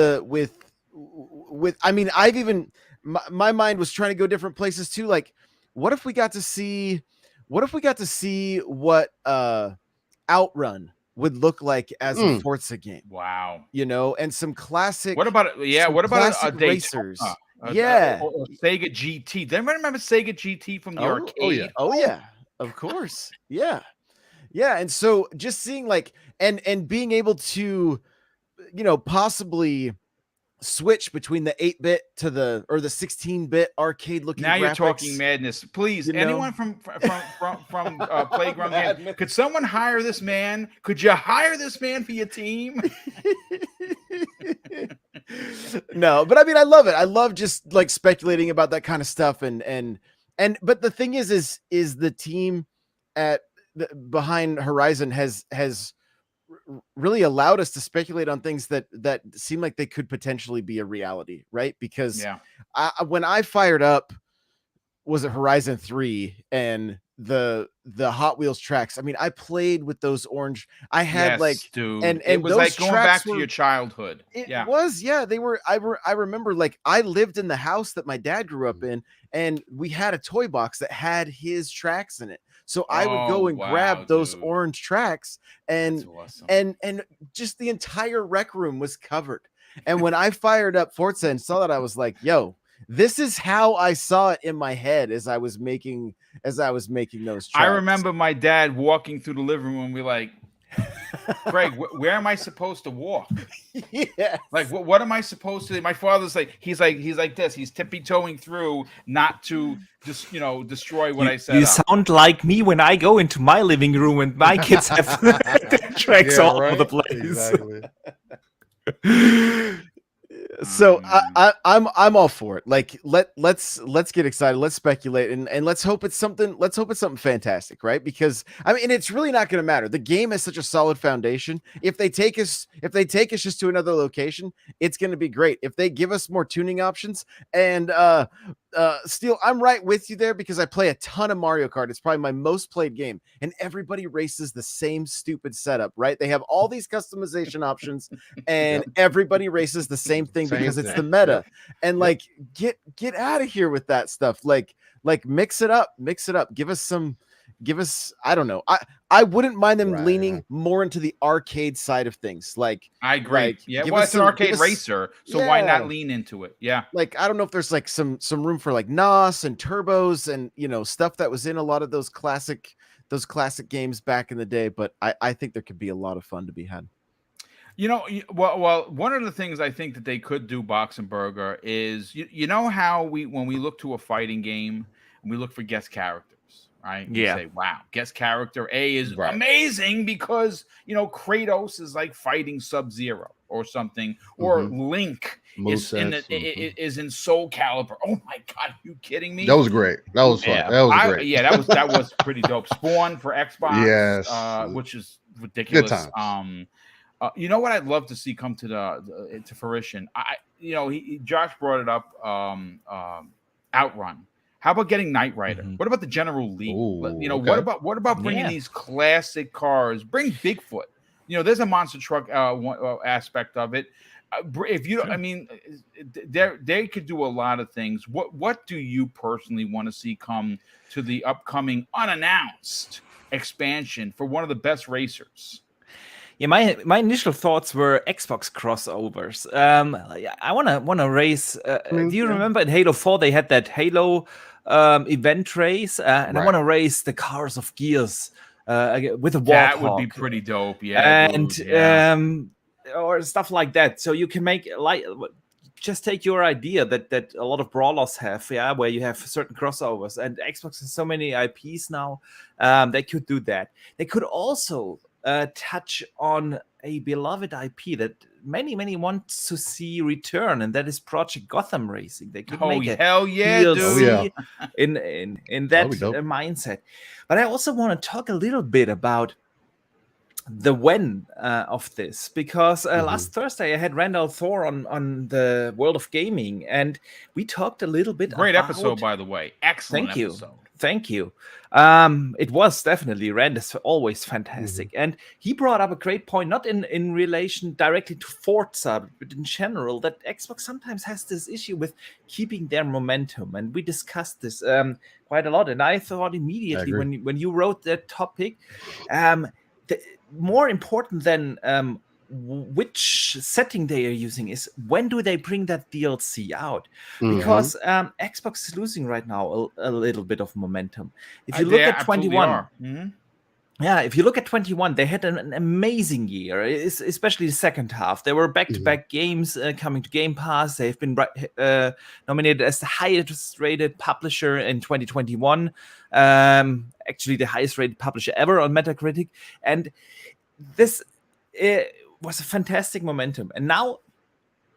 I mean, I've even my mind was trying to go different places too. Like, what if we got to see what Outrun would look like as a Forza game? Wow. You know, and some classic. What about some what about a classic Daytona? racers? Or Sega GT. Does anyone remember Sega GT from the arcade? Oh yeah, of course. Yeah. And so just seeing like and being able to, you know, possibly switch between the 8-bit to the 16-bit arcade looking. Now graphics. You're talking madness. Please, You know? anyone from Playground Games, could someone hire this man? Could you hire this man for your team? No, but I mean, I love it. I love just like speculating about that kind of stuff, and but the thing is the team behind Horizon has really allowed us to speculate on things that seem like they could potentially be a reality, right? Because when I fired up, was it Horizon 3 and the Hot Wheels tracks? I mean, I played with those orange. I had dude, and it was those like going back were, to your childhood. It was, they were. I remember, like, I lived in the house that my dad grew up in, and we had a toy box that had his tracks in it. So I would go and grab those orange tracks, and awesome. and just the entire rec room was covered. And when I fired up Forza and saw that, I was like, "Yo, this is how I saw it in my head as I was making those tracks." I remember my dad walking through the living room. We're like, Greg, where am I supposed to walk? Yeah. Like, what am I supposed to do? My father's like, he's like this. He's tippy-toeing through not to just, destroy what I said. You sound like me when I go into my living room and my kids have their tracks all over the place. Exactly. So I'm all for it. Like, let's get excited. Let's speculate and let's hope it's something fantastic, right? Because I mean, it's really not going to matter. The game has such a solid foundation. If they take us just to another location, it's going to be great. If they give us more tuning options and Steel, I'm right with you there, because I play a ton of Mario Kart. It's probably my most played game, and everybody races the same stupid setup, right? They have all these customization options, and everybody races the same thing because it's the meta. And like, get out of here with that stuff. Like mix it up. Give us, I don't know. I wouldn't mind them leaning more into the arcade side of things. Like, I agree. Like, well, it's an arcade racer, so why not lean into it? Yeah. Like, I don't know if there's like some room for like NOS and turbos and, stuff that was in a lot of those classic games back in the day, but I think there could be a lot of fun to be had. Well, one of the things I think that they could do, Box and Burger, is you know how when we look to a fighting game and we look for guest characters, right? We say, wow, guest character A is amazing because Kratos is like fighting Sub-Zero or something, or Link is in Soul Calibur. Oh my God, are you kidding me? That was great. That was fun. That was great. Yeah, that was pretty dope. Spawn for Xbox, yes, which is ridiculous. Good times. You know what I'd love to see come to fruition? Josh brought it up. Outrun. How about getting Knight Rider? What about the General Lee? What about bringing these classic cars? Bring Bigfoot. There's a monster truck aspect of it. If you, I mean, they could do a lot of things. What do you personally want to see come to the upcoming unannounced expansion for one of the best racers? Yeah, my initial thoughts were Xbox crossovers. I wanna race. Do you remember in Halo 4 they had that Halo event race, and I want to race the cars of Gears with a That would be warthog, pretty dope. Yeah, and dude, yeah. or stuff like that. So you can make like just take your idea that a lot of brawlers have, where you have certain crossovers, and Xbox has so many IPs now. They could do that. They could also touch on a beloved IP that many want to see return, and that is Project Gotham Racing. They could Oh make a hell yeah, DLC dude. in that That'd be dope. mindset. But I also want to talk a little bit about the when of this, because last Thursday I had Randall Thor on the World of Gaming, and we talked a little bit Great about... episode, by the way. Excellent Thank you. episode. Thank you. It was definitely, Rand is always fantastic. And he brought up a great point, not in relation directly to Forza, but in general, that Xbox sometimes has this issue with keeping their momentum. And we discussed this quite a lot. And I thought immediately when you wrote that topic, more important than which setting they are using is when do they bring that DLC out? Because Xbox is losing right now a little bit of momentum. If you look at 21, if you look at 21, they had an amazing year, especially the second half. There were back-to-back games coming to Game Pass. They've been nominated as the highest rated publisher in 2021. Actually, the highest rated publisher ever on Metacritic. And this was a fantastic momentum. And now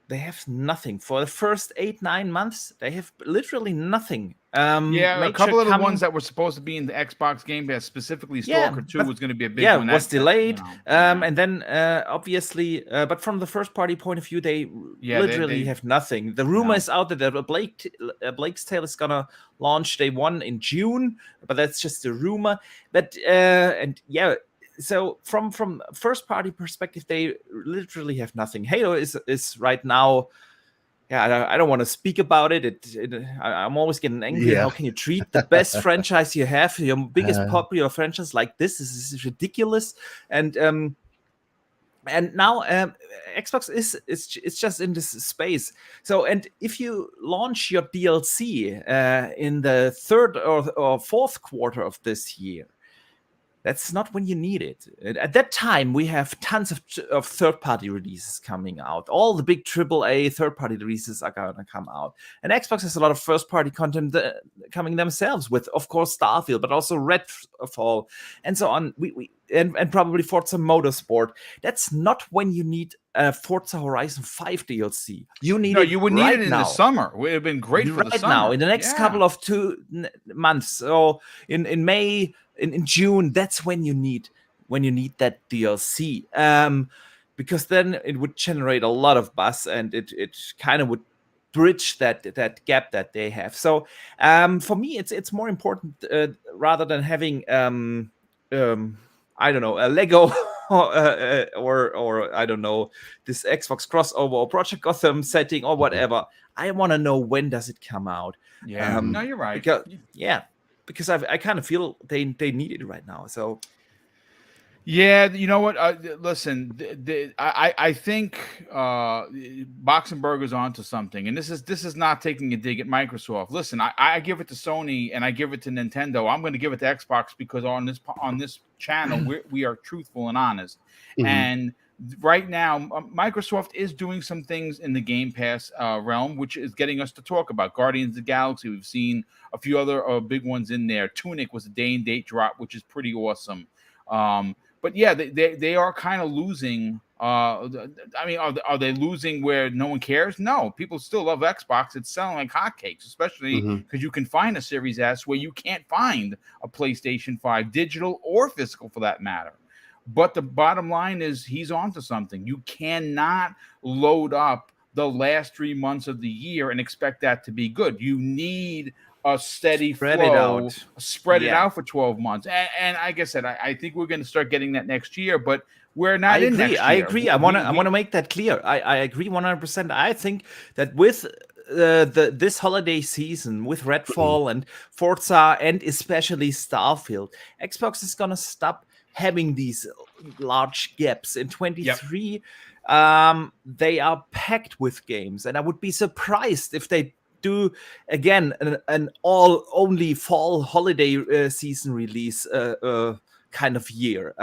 they have nothing. For the first 8-9 months, they have literally nothing. A couple of the ones that were supposed to be in the Xbox Game Pass, specifically Stalker 2 was going to be a big one. Yeah, was delayed. And then, obviously, but from the first-party point of view, they literally have nothing. The rumor is out there that Blake's Tale is going to launch day 1 in June, but that's just a rumor. But, so from first party perspective, they literally have nothing. Halo is right now. Yeah, I don't want to speak about it. I'm always getting angry. How can you treat the best franchise you have, your biggest popular franchise, like this? This is ridiculous. And now Xbox is just in this space. So, and if you launch your DLC in the third or fourth quarter of this year, that's not when you need it. At that time, we have tons of third-party releases coming out. All the big AAA third-party releases are going to come out. And Xbox has a lot of first-party content coming themselves with, of course, Starfield, but also Redfall, and so on. And probably Forza Motorsport. That's not when you need a Forza Horizon 5 DLC. You need it. You would need it in the summer. It would have been great for the summer. Right now, in the next couple of 2 months. So in May, in June, that's when you need that DLC. Because then it would generate a lot of buzz, and it kind of would bridge that gap that they have. So for me, it's more important rather than having I don't know, a Lego or I don't know, this Xbox crossover or Project Gotham setting or whatever. I want to know, when does it come out? Yeah, no, you're right. Because I kind of feel they need it right now. So yeah, you know what? Listen, I think Boxenberger's onto something, and this is not taking a dig at Microsoft. Listen, I give it to Sony and I give it to Nintendo. I'm going to give it to Xbox because on this channel we are truthful and honest. And right now, Microsoft is doing some things in the Game Pass realm, which is getting us to talk about Guardians of the Galaxy. We've seen a few other big ones in there. Tunic was a day-and-date drop, which is pretty awesome. But yeah, they are kind of losing. I mean, are they losing where no one cares? No, people still love Xbox. It's selling like hotcakes, especially because you can find a Series S where you can't find a PlayStation 5, digital or physical for that matter. But the bottom line is he's onto something. You cannot load up the last 3 months of the year and expect that to be good. You need a steady spread flow, spread it out for 12 months. And like I said, I think we're going to start getting that next year, but we're not in next year. I agree. I want to make that clear. I agree 100%. I think that with this holiday season, with Redfall and Forza and especially Starfield, Xbox is going to stop having these large gaps. In 23, they are packed with games, and I would be surprised if they do again an all only fall holiday season release kind of year.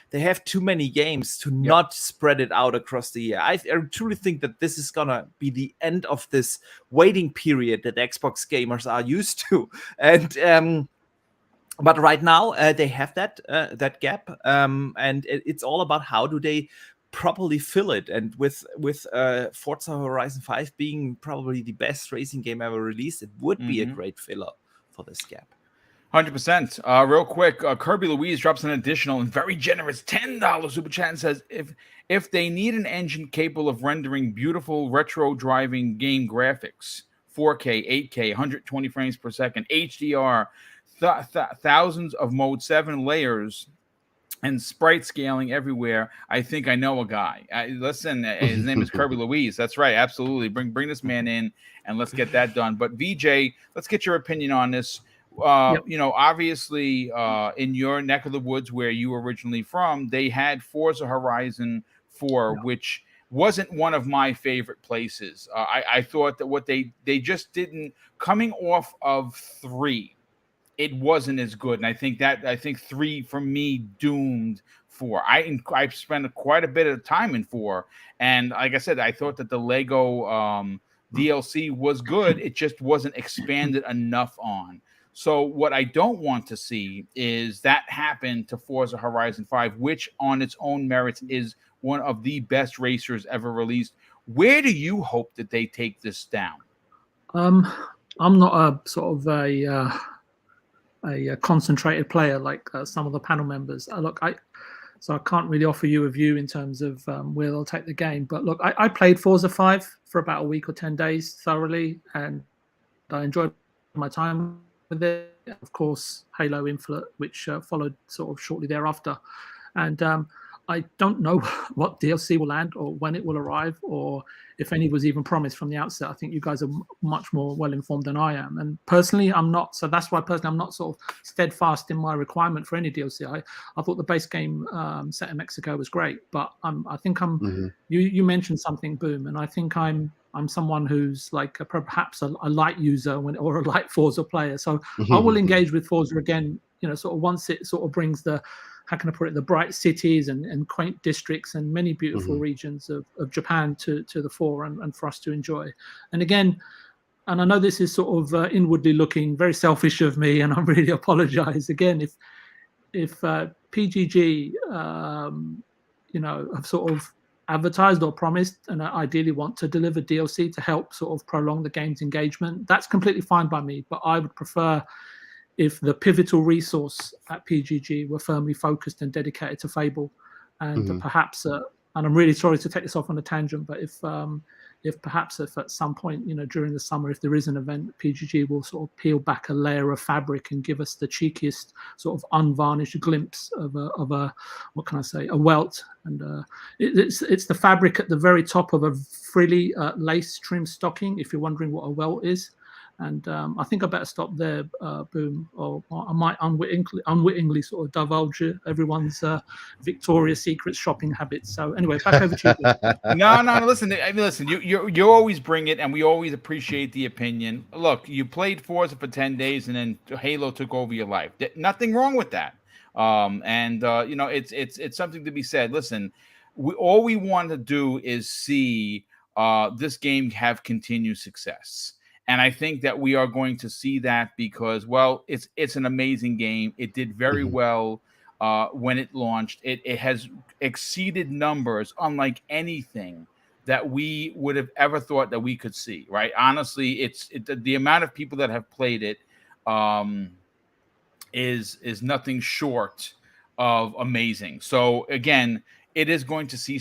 They have too many games to not spread it out across the year. I truly think that this is gonna be the end of this waiting period that Xbox gamers are used to, and but right now they have that gap, and it's all about how do they properly fill it. And with Forza Horizon 5 being probably the best racing game ever released, it would be a great filler for this gap. 100%. Real quick, Kirby Louise drops an additional and very generous $10 super chat and says, if they need an engine capable of rendering beautiful retro driving game graphics, 4K, 8K, 120 frames per second, HDR, thousands of mode 7 layers, and sprite scaling everywhere, I think I know a guy. Listen, his name is Kirby Louise. That's right, absolutely. Bring this man in and let's get that done. But VJ, let's get your opinion on this. You know, obviously, in your neck of the woods where you were originally from, they had Forza Horizon 4, which wasn't one of my favorite places. I thought that what they just didn't, coming off of 3, it wasn't as good. And I think 3 for me doomed 4. I spent quite a bit of time in 4. And like I said, I thought that the Lego DLC was good. It just wasn't expanded enough on. So what I don't want to see is that happen to Forza Horizon 5, which on its own merits is one of the best racers ever released. Where do you hope that they take this down? I'm not a sort of a concentrated player like some of the panel members. So I can't really offer you a view in terms of where they'll take the game. But look, I played Forza 5 for about a week or 10 days thoroughly, and I enjoyed my time with it. Of course, Halo Infinite, which followed sort of shortly thereafter. And I don't know what DLC will land or when it will arrive, or if any was even promised from the outset. I think you guys are much more well informed than I am. And personally, I'm not. So that's why personally, I'm not sort of steadfast in my requirement for any DLC. I thought the base game set in Mexico was great, but I think I'm. You mentioned something, Boom, and I think I'm someone who's like perhaps a light user or a light Forza player. So I will engage with Forza again. You know, sort of once it sort of brings the, how can I put it, the bright cities and quaint districts and many beautiful regions of Japan to the fore and for us to enjoy. And again, and I know this is sort of inwardly looking very selfish of me, and I really apologize again if PGG, you know, have sort of advertised or promised and ideally want to deliver DLC to help sort of prolong the game's engagement. That's completely fine by me, but I would prefer if the pivotal resource at PGG were firmly focused and dedicated to Fable, and perhaps, and I'm really sorry to take this off on a tangent, but if perhaps if at some point, you know, during the summer, if there is an event, PGG will sort of peel back a layer of fabric and give us the cheekiest sort of unvarnished glimpse of a what can I say, a welt, and it's the fabric at the very top of a frilly lace trim stocking, if you're wondering what a welt is. And I think I better stop there, Boom, or I might unwittingly sort of divulge everyone's Victoria's Secret shopping habits. So anyway, back over to you. No. Listen. You always bring it, and we always appreciate the opinion. Look, you played Forza for 10 days, and then Halo took over your life. Nothing wrong with that. You know, it's something to be said. Listen, all we want to do is see this game have continued success. And I think that we are going to see that because, well, it's an amazing game. It did very well when it launched. It has exceeded numbers unlike anything that we would have ever thought that we could see, right? Honestly, the amount of people that have played it is nothing short of amazing. So, again, it is going to see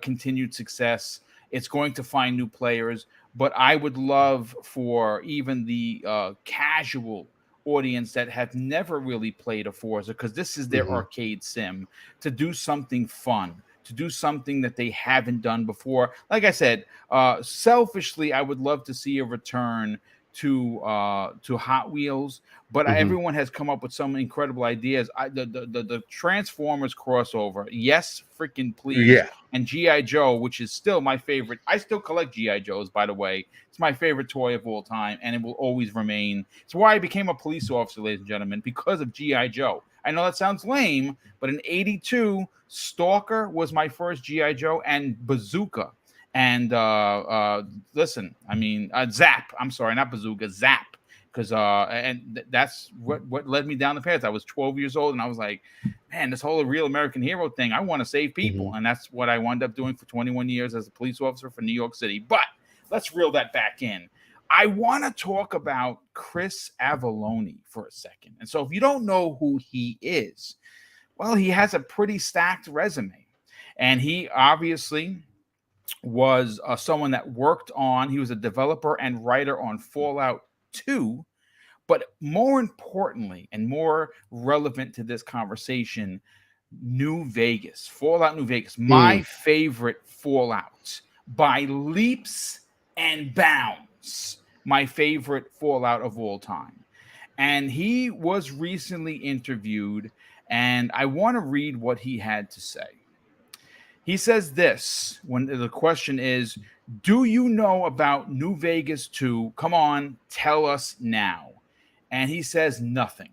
continued success. It's going to find new players. But I would love for even the casual audience that have never really played a Forza, because this is their arcade sim, to do something fun, to do something that they haven't done before. Like I said, selfishly, I would love to see a return to Hot Wheels, but everyone has come up with some incredible ideas. The Transformers crossover, yes, freaking please. Yeah. And G.I. Joe, which is still my favorite. I still collect G.I. Joes, by the way. It's my favorite toy of all time, and it will always remain. It's why I became a police officer, ladies and gentlemen, because of G.I. Joe. I know that sounds lame, but in '82, Stalker was my first G.I. Joe, and Bazooka. And listen, I mean, Zap. I'm sorry, not Bazooka, Zap. Because that's what led me down the path. I was 12 years old, and I was like, man, this whole real American hero thing, I want to save people. And that's what I wound up doing for 21 years as a police officer for New York City. But let's reel that back in. I want to talk about Chris Avellone for a second. And so if you don't know who he is, well, he has a pretty stacked resume. And he obviously was someone that worked on, he was a developer and writer on Fallout 2. But more importantly, and more relevant to this conversation, New Vegas, Fallout New Vegas, my favorite Fallout by leaps and bounds, my favorite Fallout of all time. And he was recently interviewed, and I want to read what he had to say. He says this when the question is, do you know about New Vegas 2? Come on, tell us now. And he says nothing,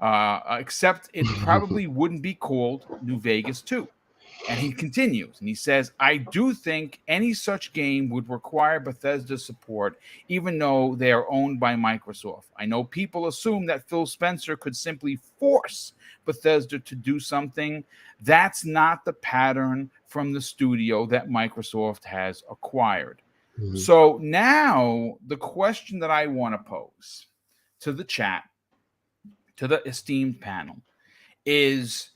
except it probably wouldn't be called New Vegas 2. And he continues, and he says, I do think any such game would require Bethesda's support, even though they are owned by Microsoft. I know people assume that Phil Spencer could simply force Bethesda to do something. That's not the pattern from the studio that Microsoft has acquired. So now the question that I want to pose to the chat, to the esteemed panel, is,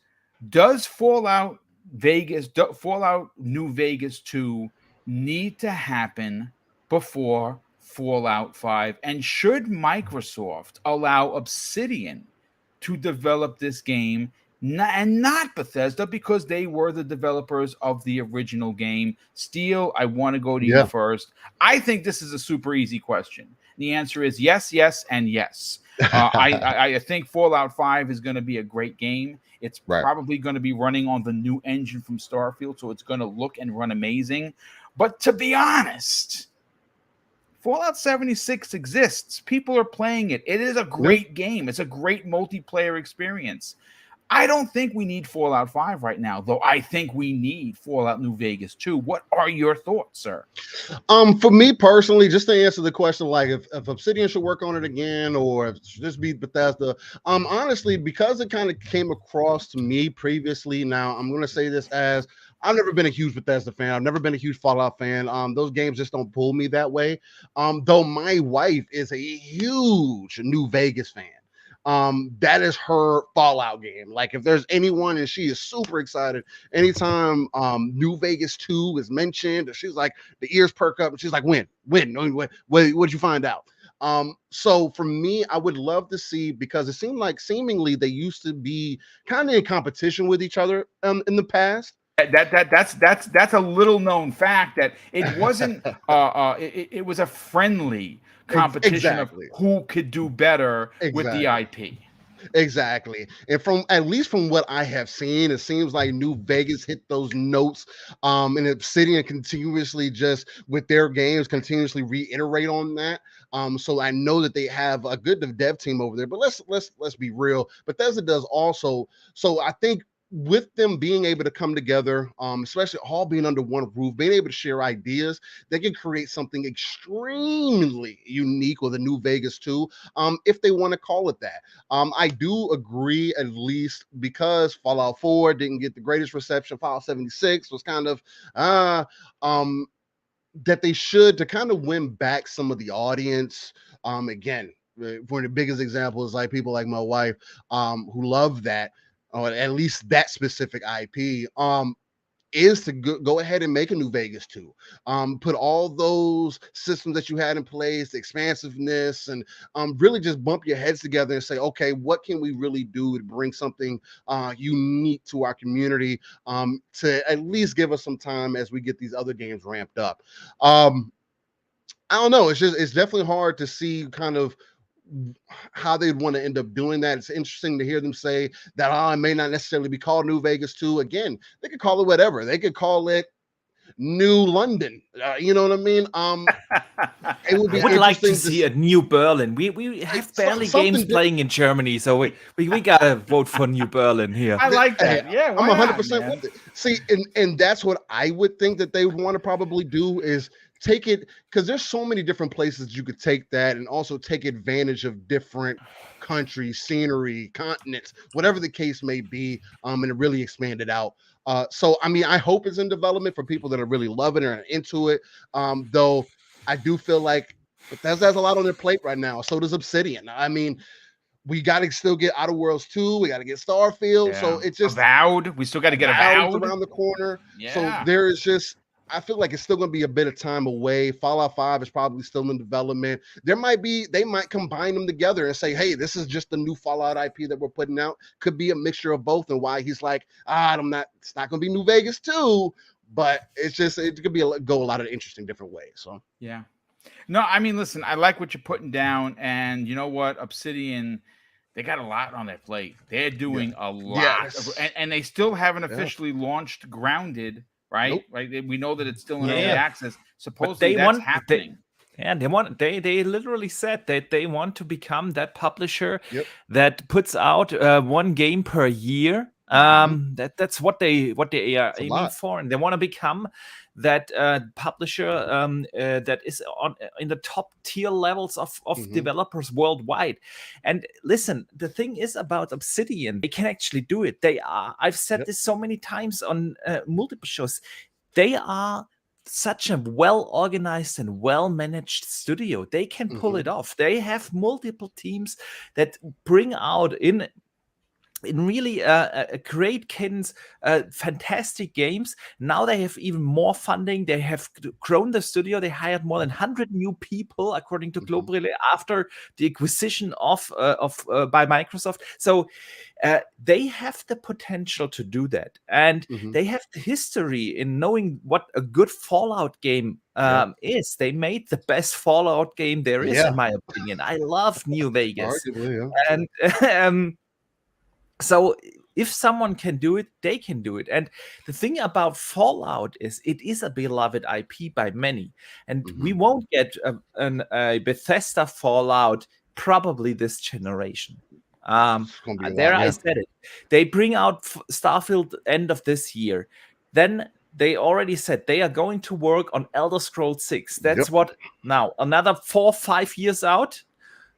does Fallout New Vegas 2 need to happen before Fallout 5? And should Microsoft allow Obsidian to develop this game and not Bethesda, because they were the developers of the original game? Steel, I want to go to you first. I think this is a super easy question. The answer is yes, yes, and yes. I think Fallout 5 is going to be a great game. It's probably going to be running on the new engine from Starfield, so it's going to look and run amazing. But to be honest, Fallout 76 exists. People are playing it. It is a great game. It's a great multiplayer experience. I don't think we need Fallout 5 right now, though I think we need Fallout New Vegas 2. What are your thoughts, sir? For me personally, just to answer the question, like if Obsidian should work on it again, or if should this be Bethesda, honestly, because it kind of came across to me previously, now I'm going to say this as, I've never been a huge Bethesda fan. I've never been a huge Fallout fan. Those games just don't pull me that way. Though my wife is a huge New Vegas fan. That is her Fallout game. Like if there's anyone, and she is super excited anytime New Vegas 2 is mentioned, she's like, the ears perk up and she's like, what'd you find out? So for me, I would love to see, because it seemed like seemingly they used to be kind of in competition with each other in the past. That's a little known fact that it wasn't it was a friendly competition of who could do better with the IP. Exactly. And from, at least from what I have seen, it seems like New Vegas hit those notes, and Obsidian continuously, just with their games, continuously reiterate on that. So I know that they have a good dev team over there, but let's be real. Bethesda does also. So I think with them being able to come together, especially all being under one roof, being able to share ideas, they can create something extremely unique with a New Vegas 2, if they want to call it that. I do agree, at least because Fallout 4 didn't get the greatest reception. Fallout 76 was kind of that they should, to kind of win back some of the audience. Again, for the biggest example is like people like my wife, who love that, or at least that specific IP, is to go ahead and make a New Vegas 2. Put all those systems that you had in place, the expansiveness, and really just bump your heads together and say, okay, what can we really do to bring something unique to our community, to at least give us some time as we get these other games ramped up. I don't know. It's definitely hard to see kind of how they'd want to end up doing that. It's interesting to hear them say that it may not necessarily be called New Vegas 2. Again, they could call it whatever. They could call it New London. You know what I mean? It would be I would like to interesting see a new Berlin. We have barely games playing in Germany, so we gotta vote for New Berlin here. I like that. Hey, Yeah, I'm why 100% not, with it. See, and that's what I would think that they would want to probably do is take it, because there's so many different places you could take that and also take advantage of different countries, scenery, continents, whatever the case may be, and really expand it out. So I mean, I hope it's in development for people that are really loving it and into it. Though I do feel like Bethesda has a lot on their plate right now. So does Obsidian. I mean, we got to still get Outer Worlds 2. We got to get Starfield. So it's just Avowed. We still got to get Avowed around the corner. Yeah. So there is just, I feel like it's still going to be a bit of time away. Fallout 5 is probably still in development. They might combine them together and say, hey, this is just the new Fallout IP that we're putting out. Could be a mixture of both. And why he's like, it's not going to be New Vegas 2, but it could go a lot of interesting different ways. So, yeah. No, I mean, listen, I like what you're putting down. And you know what? Obsidian, they got a lot on their plate. They're doing a lot. And they still haven't officially launched Grounded. Right, Nope. right. We know that it's still in early access. Supposedly, they that's happening. They literally said that they want to become that publisher that puts out one game per year. That's what they are aiming for, and they want to become that publisher that is in the top tier levels of developers worldwide. And listen, the thing is about Obsidian, they can actually do it. I've said this so many times on multiple shows. They are such a well-organized and well-managed studio. They can pull it off. They have multiple teams that bring out in really great cadence, fantastic games. Now they have even more funding. They have grown the studio. They hired more than 100 new people, according to Global Relay, after the acquisition by Microsoft. So they have the potential to do that, and they have the history in knowing what a good Fallout game is. They made the best Fallout game there is, in my opinion. I love New Vegas, and so if someone can do it, they can do it. And the thing about Fallout is it is a beloved IP by many. And we won't get a Bethesda Fallout probably this generation. I said it. They bring out Starfield end of this year. Then they already said they are going to work on Elder Scrolls 6. That's what now, another 4 or 5 years out.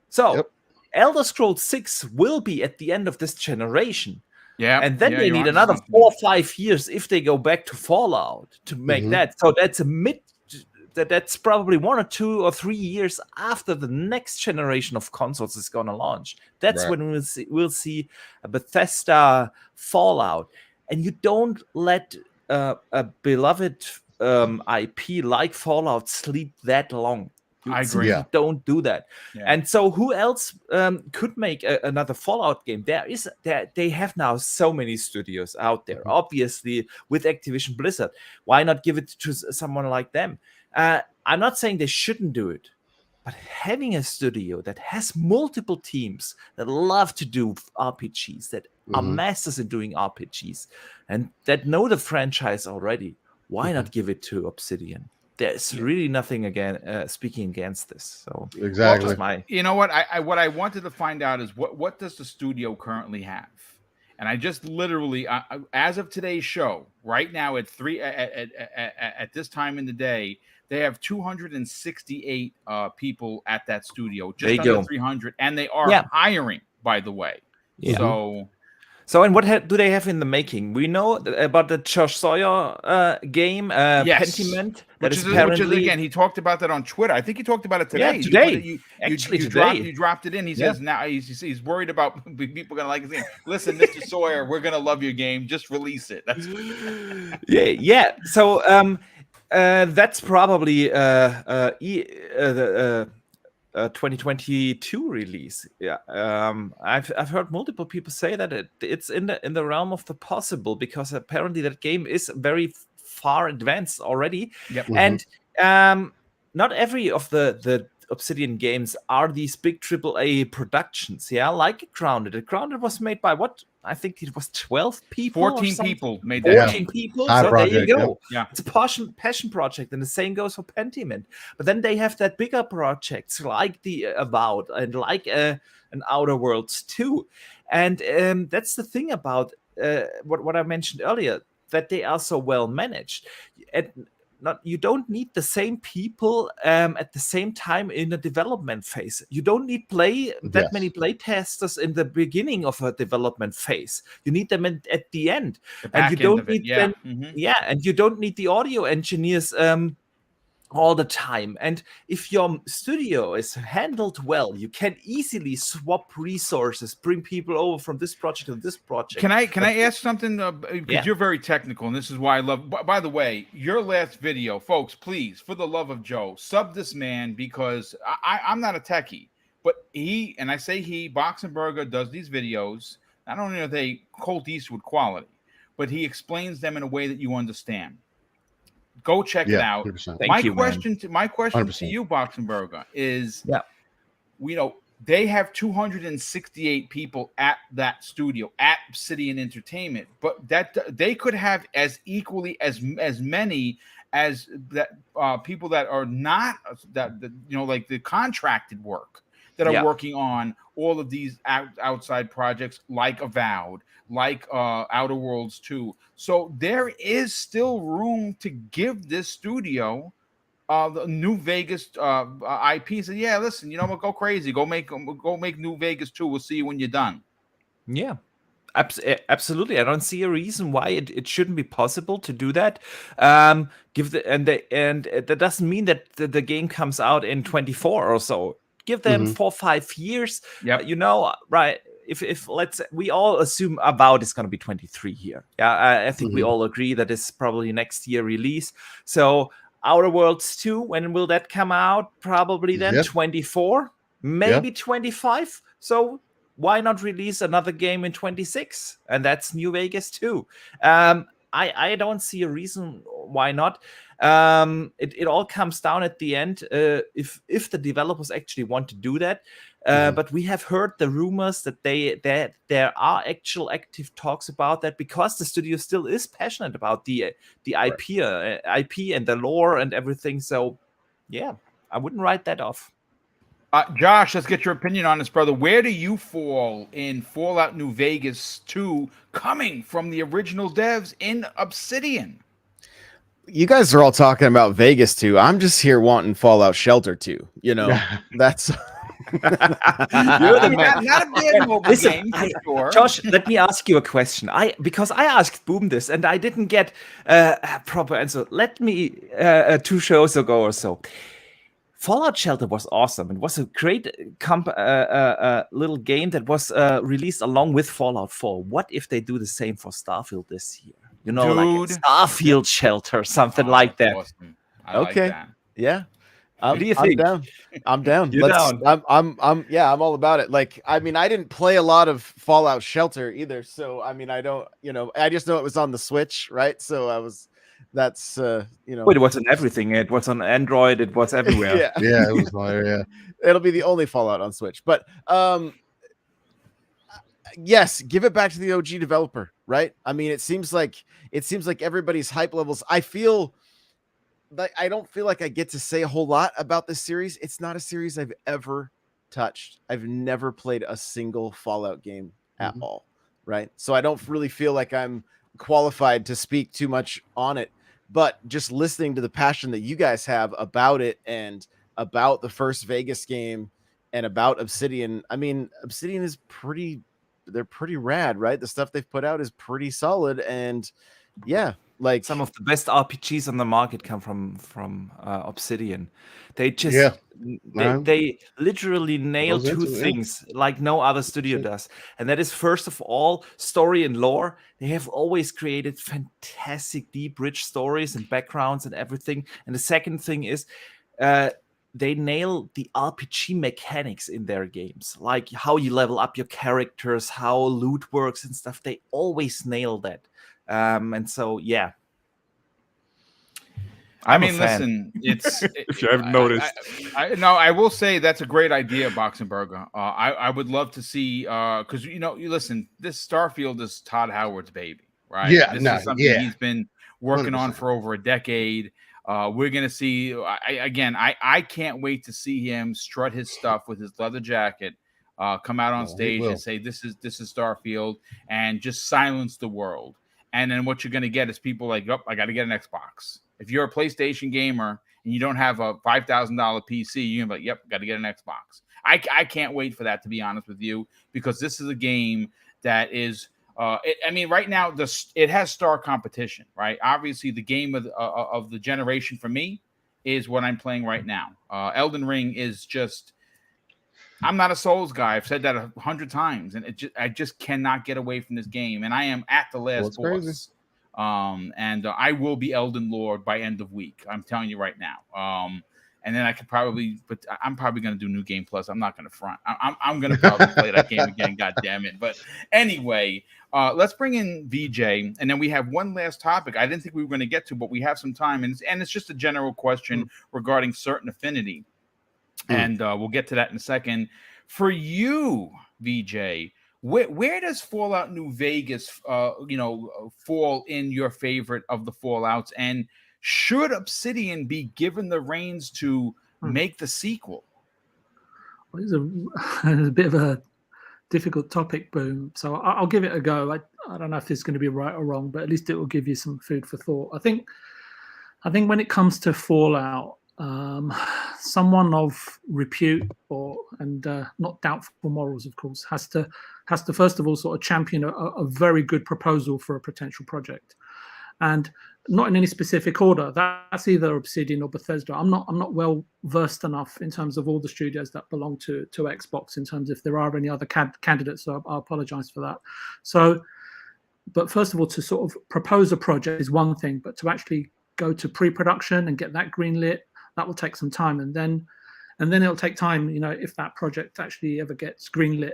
So Elder Scrolls 6 will be at the end of this generation. Yeah. And then they need another 4 or 5 years if they go back to Fallout to make that. So that's that's probably 1 or 2 or 3 years after the next generation of consoles is going to launch. That's when we'll see a Bethesda Fallout. And you don't let a beloved IP like Fallout sleep that long. I agree. Don't do that. And so who else could make another Fallout game? They have now so many studios out there, obviously, with Activision Blizzard. Why not give it to someone like them? I'm not saying they shouldn't do it, but having a studio that has multiple teams that love to do RPGs, that are masters in doing RPGs, and that know the franchise already, why not give it to Obsidian? There's really nothing speaking against this. So exactly. You know what? What I wanted to find out is what does the studio currently have? And I just literally, as of today's show, right now at this time in the day, they have 268 people at that studio, just under 300, and they are hiring, by the way. So, and what do they have in the making? We know about the Josh Sawyer game, Pentiment. Which is again, he talked about that on Twitter. I think he talked about it today. Yeah, today. You dropped it in. He says now he's worried about people going to like his game. Listen, Mr. Sawyer, we're going to love your game. Just release it. That's So that's probably 2022 release. I've heard multiple people say that it's in the realm of the possible, because apparently that game is very far advanced already. And not every of the Obsidian games are these big AAA productions. Yeah, like Grounded. Grounded was made by what? I think it was 12 people. 14 people made that 14 game. people. Side So project, there you yeah. go. Yeah. It's a passion project, and the same goes for Pentiment. But then they have that bigger projects like the Avowed and like an Outer Worlds too. And that's the thing about what I mentioned earlier, that they are so well managed. You don't need the same people at the same time in a development phase. You don't need that many play testers in the beginning of a development phase. You need them at the end, and you don't need them. And you don't need the audio engineers all the time. And if your studio is handled well, you can easily swap resources, bring people over from this project to this project. Can I ask something? Because you're very technical, and this is why I love. By the way, your last video, folks, please, for the love of Joe, sub this man, because I'm not a techie, but and I say Boxenberger does these videos. Not only are they Colt Eastwood quality, but he explains them in a way that you understand. Go check it out. 100%. My question to you, Boxenberger, is they have 268 people at that studio at Obsidian Entertainment, but that they could have as equally as many as that people that are not like the contracted work that are working on all of these outside projects like Avowed, like Outer Worlds 2. So there is still room to give this studio the New Vegas IP. Said, yeah, listen, you know what? Go crazy. Go make New Vegas 2. We'll see you when you're done. Yeah. Absolutely, I don't see a reason why it shouldn't be possible to do that. And that doesn't mean that the game comes out in 24 or so. Give them 4 or 5 years. Yeah, right. If let's say we all assume Avowed is going to be 23 here. Yeah, I think we all agree that it's probably next year release. So Outer Worlds 2, when will that come out? Probably then 24, maybe 25. So why not release another game in 26? And that's New Vegas 2. I don't see a reason why not. It all comes down at the end if the developers actually want to do that. But we have heard the rumors that there are actual active talks about that, because the studio still is passionate about the IP and the lore and everything. So yeah, I wouldn't write that off. Josh, let's get your opinion on this, brother. Where do you fall in Fallout New Vegas 2 coming from the original devs in Obsidian? You guys are all talking about Vegas 2. I'm just here wanting Fallout Shelter 2. That's not a bad mobile game for sure. Josh, let me ask you a question. Because I asked Boom this and I didn't get a proper answer. Let me 2 shows ago or so. Fallout Shelter was awesome. It was a great little game that was released along with Fallout 4. What if they do the same for Starfield this year? Like a Starfield Shelter, something like that. Awesome. I like that. Yeah. What do you think? I'm down. You're down. I'm all about it. Like, I mean, I didn't play a lot of Fallout Shelter either. So, I mean, I don't, I just know it was on the Switch, right? So that's Wait, it was on everything. It was on Android. It was everywhere. Yeah, it was fire. Yeah, it'll be the only Fallout on Switch. But yes, give it back to the OG developer, right? I mean, it seems like everybody's hype levels. I feel like I don't feel like I get to say a whole lot about this series. It's not a series I've ever touched. I've never played a single Fallout game at all, right? So I don't really feel like I'm qualified to speak too much on it. But just listening to the passion that you guys have about it and about the first Vegas game and about Obsidian, I mean, Obsidian is they're pretty rad, right? The stuff they've put out is pretty solid. And yeah, like some of the best RPGs on the market come from Obsidian. They just they literally nail 2 things like no other studio does. And that is, first of all, story and lore. They have always created fantastic, deep, rich stories and backgrounds and everything. And the second thing is they nail the RPG mechanics in their games, like how you level up your characters, how loot works and stuff. They always nail that. And so, yeah. I I'm a mean, fan. listen, it's If you haven't noticed. no, I will say that's a great idea, Boxenberger. I would love to see because you listen, this Starfield is Todd Howard's baby, right? Yeah, This no, is something yeah, he's been working on 100%. for over a decade. We're gonna see. I can't wait to see him strut his stuff with his leather jacket, come out on he stage will. and say, "This is Starfield," and just silence the world. And then what you're gonna get is people like, "Oh, I got to get an Xbox." If you're a PlayStation gamer and you don't have a $5,000 PC, you're gonna be like, "Yep, got to get an Xbox." I can't wait for that, to be honest with you, because this is a game that is. I mean, right now it has star competition, right? Obviously, the game of the generation for me is what I'm playing right now. Elden Ring is just. I'm not a Souls guy. I've said that 100 times, and I just cannot get away from this game. And I am at the last it's crazy. boss. And I will be Elden Lord by end of week. I'm telling you right now. And then I could probably, but I'm probably going to do New Game Plus. I'm not going to front. I'm going to probably play that game again. God damn it. But anyway, let's bring in VJ. And then we have one last topic I didn't think we were going to get to, but we have some time. And it's just a general question regarding certain affinity. And we'll get to that in a second. For you, VJ, where does Fallout New Vegas, fall in your favorite of the Fallouts? And should Obsidian be given the reins to make the sequel? Well, it's a bit of a difficult topic, Boom. So I'll give it a go. I don't know if it's going to be right or wrong, but at least it will give you some food for thought. I think when it comes to Fallout, someone of repute and not doubtful morals, of course, has to first of all sort of champion a very good proposal for a potential project, and not in any specific order. That's either Obsidian or Bethesda. I'm not well versed enough in terms of all the studios that belong to Xbox in terms of if there are any other candidates. So I apologize for that. So, but first of all, to sort of propose a project is one thing, but to actually go to pre-production and get that greenlit, that will take some time, and then it'll take time, if that project actually ever gets greenlit,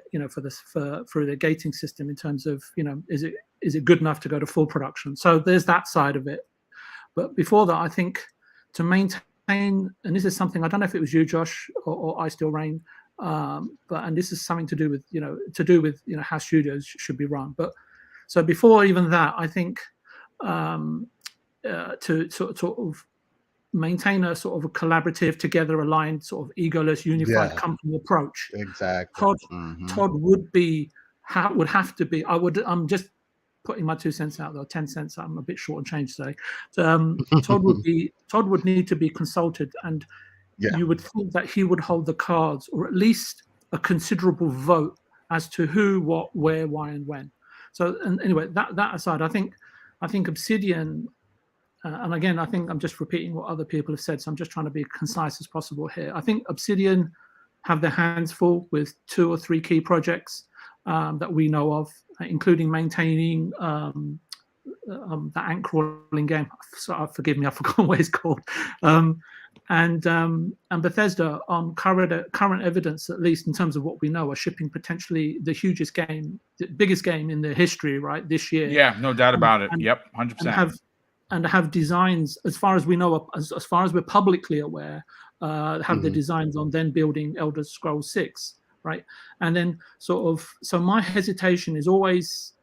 through the gating system in terms of, is it good enough to go to full production? So there's that side of it. But before that, I think to maintain, and this is something I don't know if it was you, Josh, or I Still Reign, and this is something to do with how studios should be run. But so before even that, I think to sort of maintain a sort of a collaborative, together aligned, sort of egoless, unified company approach. Exactly. Todd would have to be. I'm just putting my 2 cents out there, 10 cents. I'm a bit short on change today. Todd would need to be consulted, and you would think that he would hold the cards, or at least a considerable vote as to who, what, where, why, and when. So, and anyway, that aside, I think Obsidian. And again, I think I'm just repeating what other people have said, so I'm just trying to be concise as possible here. I think Obsidian have their hands full with 2 or 3 key projects that we know of, including maintaining that ant crawling game. So forgive me, I've forgotten what it's called. And Bethesda, on current evidence, at least in terms of what we know, are shipping potentially the hugest game, the biggest game in their history, right, this year. Yeah, no doubt about it. Yep, 100%. And have designs, as far as we know, as far as we're publicly aware, have the designs on then building Elder Scrolls 6, right? And then so my hesitation is always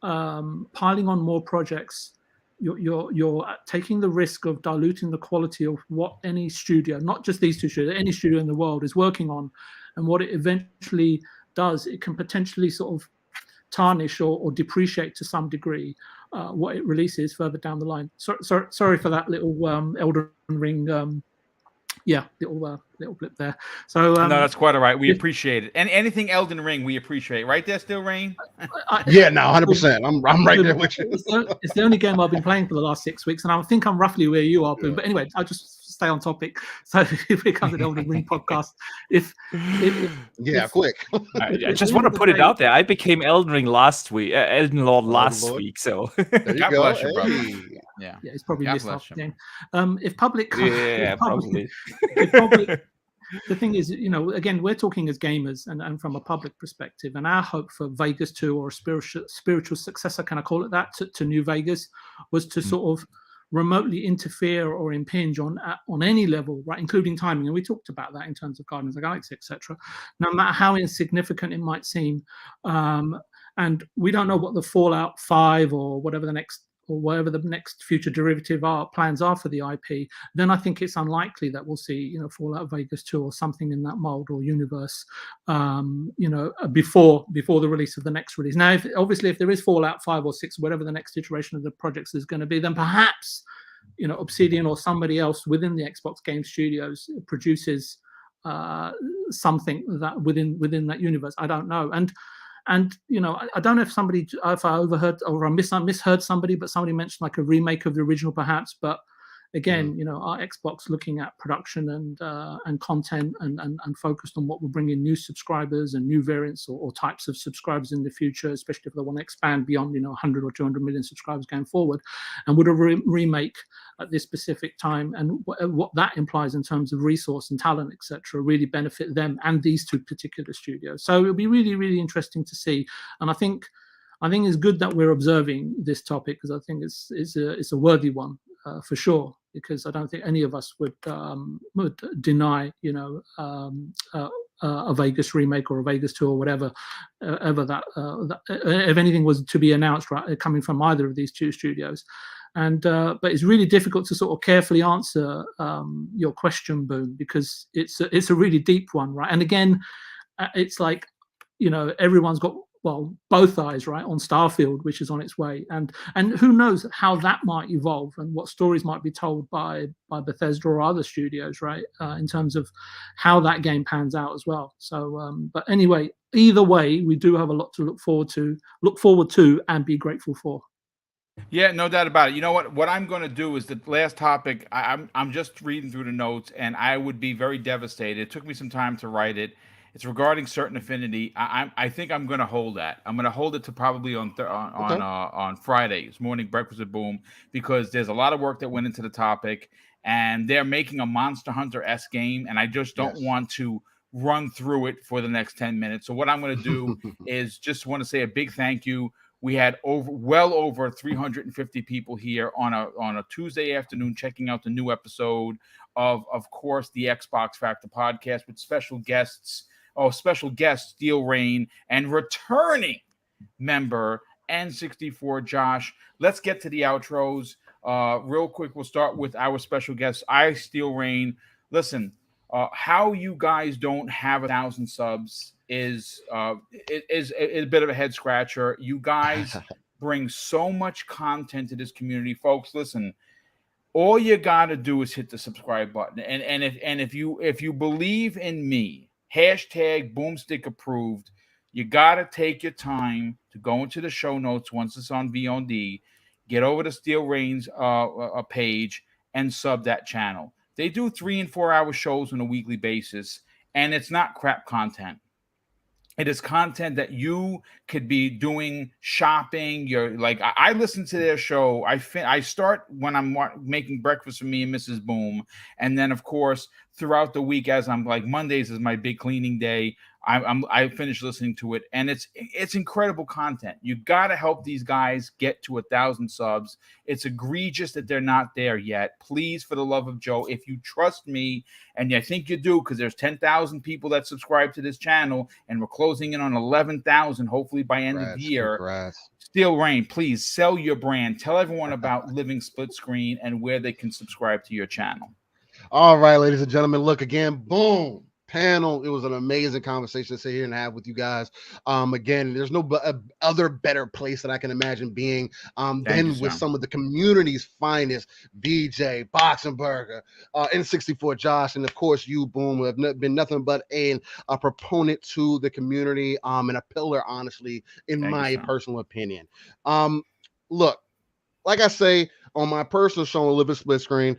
piling on more projects. You're taking the risk of diluting the quality of what any studio, not just these 2 studios, any studio in the world is working on, and what it eventually does, it can potentially sort of tarnish or depreciate to some degree what it releases further down the line. Sorry for that little Elden Ring, little blip there. So no, that's quite all right. We appreciate it. And anything Elden Ring, we appreciate. Right there, Still Rain? Yeah, no, 100%. I'm right there with you. It's the only game I've been playing for the last 6 weeks, and I think I'm roughly where you are, Boom. But anyway, I'll just stay on topic. So if it becomes an Elden Ring podcast, quick. I just want to put it out there. I became Elden Ring last week, Elden Lord last week. So there you God go. bless you, brother. Yeah, it's probably God missed bless half the game. If public, probably. The thing is, again, we're talking as gamers and from a public perspective, and our hope for Vegas 2, or a spiritual successor, can I call it that, to New Vegas, was to sort of remotely interfere or impinge on any level, right, including timing. And we talked about that in terms of Guardians of the Galaxy, etc. No matter how insignificant it might seem, and we don't know what the Fallout 5 or whatever the next future derivative plans are for the IP, then I think it's unlikely that we'll see, Fallout Vegas 2 or something in that mold or universe, before the release of the next release. Now, if there is Fallout 5 or 6, whatever the next iteration of the projects is going to be, then perhaps, Obsidian or somebody else within the Xbox Game Studios produces something that within that universe. I don't know. And I don't know if I overheard or I misheard somebody, but somebody mentioned like a remake of the original, perhaps. But again, our Xbox looking at production and content and focused on what will bring in new subscribers and new variants or types of subscribers in the future, especially if they want to expand beyond 100 or 200 million subscribers going forward. And would a remake at this specific time and what that implies in terms of resource and talent, etc., really benefit them and these two particular studios. So it'll be really, really interesting to see. And I think it's good that we're observing this topic, because I think it's a worthy one for sure. Because I don't think any of us would deny, a Vegas remake or a Vegas 2 or whatever, if anything was to be announced, right, coming from either of these two studios. And but it's really difficult to sort of carefully answer your question, Boom, because it's a really deep one, right? And again, it's like, everyone's got both eyes, right, on Starfield, which is on its way, and who knows how that might evolve and what stories might be told by Bethesda or other studios, right, in terms of how that game pans out as well. So, but anyway, either way, we do have a lot to look forward to, and be grateful for. Yeah, no doubt about it. You know what I'm going to do is the last topic. I'm just reading through the notes, and I would be very devastated. It took me some time to write it. It's regarding Certain Affinity. I think I'm going to hold that. I'm going to hold it to probably on Friday's morning breakfast at Boom, because there's a lot of work that went into the topic, and they're making a Monster Hunter-esque game, and I just don't want to run through it for the next 10 minutes. So what I'm going to do is just want to say a big thank you. We had well over 350 people here on a Tuesday afternoon checking out the new episode of course, the Xbox Factor podcast with special guest Steel Rain and returning member N64 Josh. Let's get to the outros real quick. We'll start with our special guest, Steel Rain. Listen, how you guys don't have 1,000 subs is a bit of a head scratcher. You guys bring so much content to this community, folks. Listen, all you gotta do is hit the subscribe button, and if you believe in me, hashtag BoomStick approved, you gotta take your time to go into the show notes once it's on VOD, get over to Steel Rain's page and sub that channel. They do 3 and 4 hour shows on a weekly basis, and it's not crap content. It is content that you could be doing shopping. You're like, I listen to their show. I start when I'm making breakfast for me and Mrs. Boom, and then of course throughout the week, as I'm like, Mondays is my big cleaning day. I finish listening to it, and it's incredible content. You got to help these guys get to 1,000 subs. It's egregious that they're not there yet. Please, for the love of Joe, if you trust me, and I think you do, because there's 10,000 people that subscribe to this channel, and we're closing in on 11,000, hopefully by end of the year. Congrats. Steel Rain, please sell your brand. Tell everyone about Living Split Screen and where they can subscribe to your channel. All right, ladies and gentlemen, look again, boom. Panel. It was an amazing conversation to sit here and have with you guys. Again, there's no other better place that I can imagine being than with some of the community's finest, BJ, Boxenberger, N64 Josh, and of course you, Boom, who have been nothing but a proponent to the community and a pillar, honestly, in my personal opinion. Look, like I say on my personal show on Living Split Screen,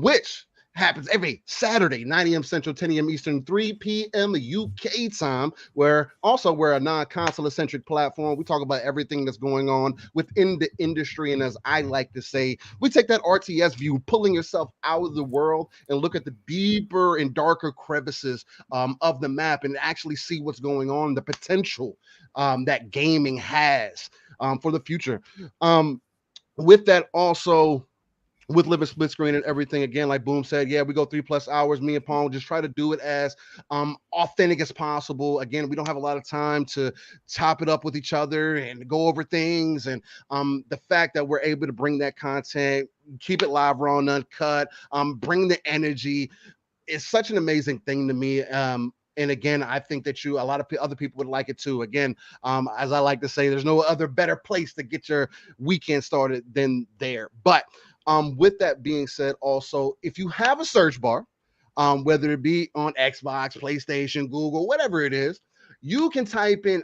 which happens every Saturday, 9 a.m. Central, 10 a.m. Eastern, 3 p.m. UK time, where also we're a non-console centric platform. We talk about everything that's going on within the industry. And as I like to say, we take that RTS view, pulling yourself out of the world and look at the deeper and darker crevices of the map and actually see what's going on, the potential that gaming has for the future. With that also, with living split screen and everything. Again, like Boom said, yeah, we go 3+ hours. Me and Paul just try to do it as authentic as possible. Again, we don't have a lot of time to top it up with each other and go over things. And the fact that we're able to bring that content, keep it live, raw, and uncut, bring the energy, is such an amazing thing to me. And again, I think that a lot of other people would like it too. Again, as I like to say, there's no other better place to get your weekend started than there. But with that being said, also, if you have a search bar, whether it be on Xbox, PlayStation, Google, whatever it is, you can type in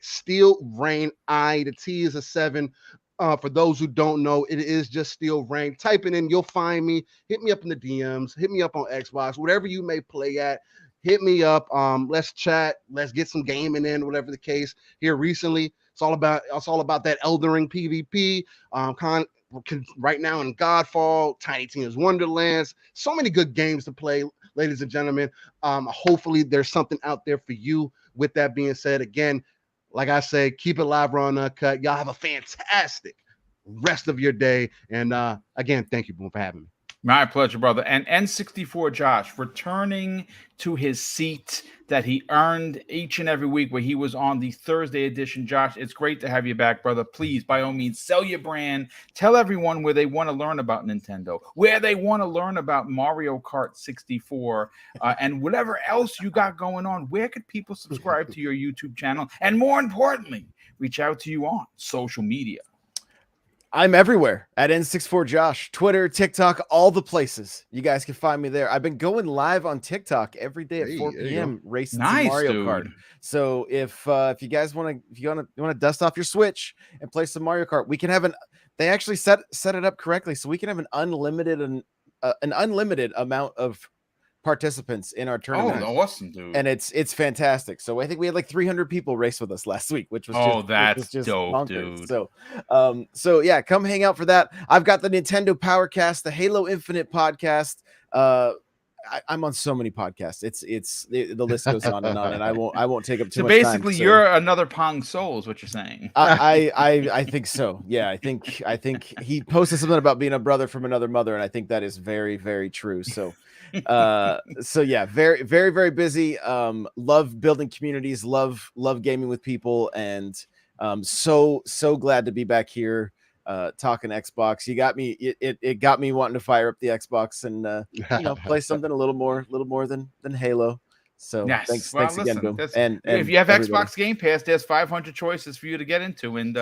Steel Rain. The T is a 7. For those who don't know, it is just Steel Rain. Type it in, you'll find me. Hit me up in the DMs. Hit me up on Xbox, whatever you may play at. Hit me up. Let's chat. Let's get some gaming in, whatever the case. Here recently, it's all about that Elden Ring PvP. Right now in Godfall, Tiny Tina's Wonderlands, so many good games to play, ladies and gentlemen. Hopefully there's something out there for you. With that being said, again, like I say, keep it live, raw, and uncut. Y'all have a fantastic rest of your day. And again, thank you, Boom, for having me. My pleasure, brother. And N64 Josh returning to his seat that he earned each and every week where he was on the Thursday edition. Josh, it's great to have you back, brother. Please, by all means, sell your brand. Tell everyone where they want to learn about Nintendo, where they want to learn about Mario Kart 64, and whatever else you got going on. Where could people subscribe to your YouTube channel? And more importantly, reach out to you on social media. I'm everywhere at N64Josh, Twitter, TikTok, all the places. You guys can find me there. I've been going live on TikTok every day at 4 p.m. racing some Mario Kart. So if you guys want to dust off your Switch and play some Mario Kart, we can have they actually set it up correctly, so we can have an unlimited amount of participants in our tournament. Oh, awesome, dude. And it's fantastic. So I think we had like 300 people race with us last week, which was just dope, bonkers. Dude. So yeah, come hang out for that. I've got the Nintendo Powercast, the Halo Infinite podcast. I'm on so many podcasts. It's the list goes on, and I won't take up too much time. So basically, you're another Pong Soul, is what you're saying. I think so. Yeah, I think he posted something about being a brother from another mother, and I think that is very, very true. So yeah, very, very, very busy. Love building communities, love gaming with people, and so glad to be back here talking Xbox. You got me, it got me wanting to fire up the Xbox and play something a little more than Halo. So yes. Thanks again, Boom. And if you have Xbox Game Pass, there's 500 choices for you to get into, and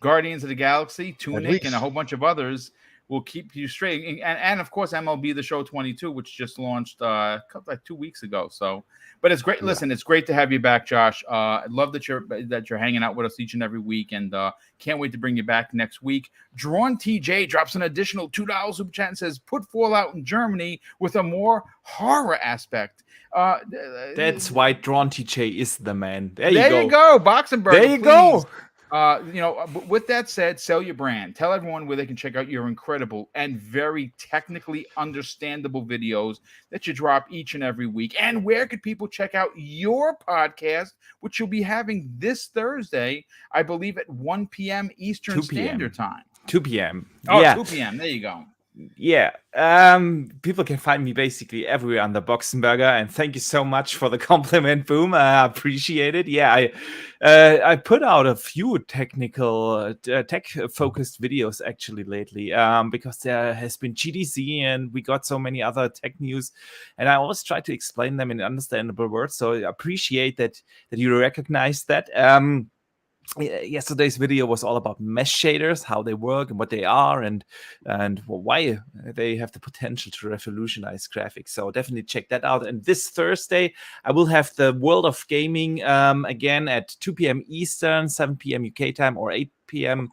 Guardians of the Galaxy, Tunic, and a whole bunch of others will keep you straight. And of course, MLB The Show 22, which just launched like 2 weeks ago. So, but it's great. Yeah. Listen, it's great to have you back, Josh. I love that you're hanging out with us each and every week, and can't wait to bring you back next week. Drawn TJ drops an additional $2 super chat and says, "Put Fallout in Germany with a more horror aspect." That's why Drawn TJ is the man. There you go, Boxenberg. There you go. With that said, sell your brand. Tell everyone where they can check out your incredible and very technically understandable videos that you drop each and every week. And where could people check out your podcast, which you'll be having this Thursday, I believe at 1 p.m. Eastern Standard Time. 2 p.m. Oh, yeah. 2 p.m. There you go. Yeah, people can find me basically everywhere under Boxenberger, and thank you so much for the compliment, Boom. I appreciate it. Yeah, I put out a few technical, tech-focused videos actually lately, because there has been GDC and we got so many other tech news, and I always try to explain them in understandable words. So I appreciate that you recognize that. Yesterday's video was all about mesh shaders, how they work and what they are, and why they have the potential to revolutionize graphics. So definitely check that out. And this Thursday, I will have the World of Gaming again at 2 p.m. Eastern, 7 p.m. UK time, or 8 p.m.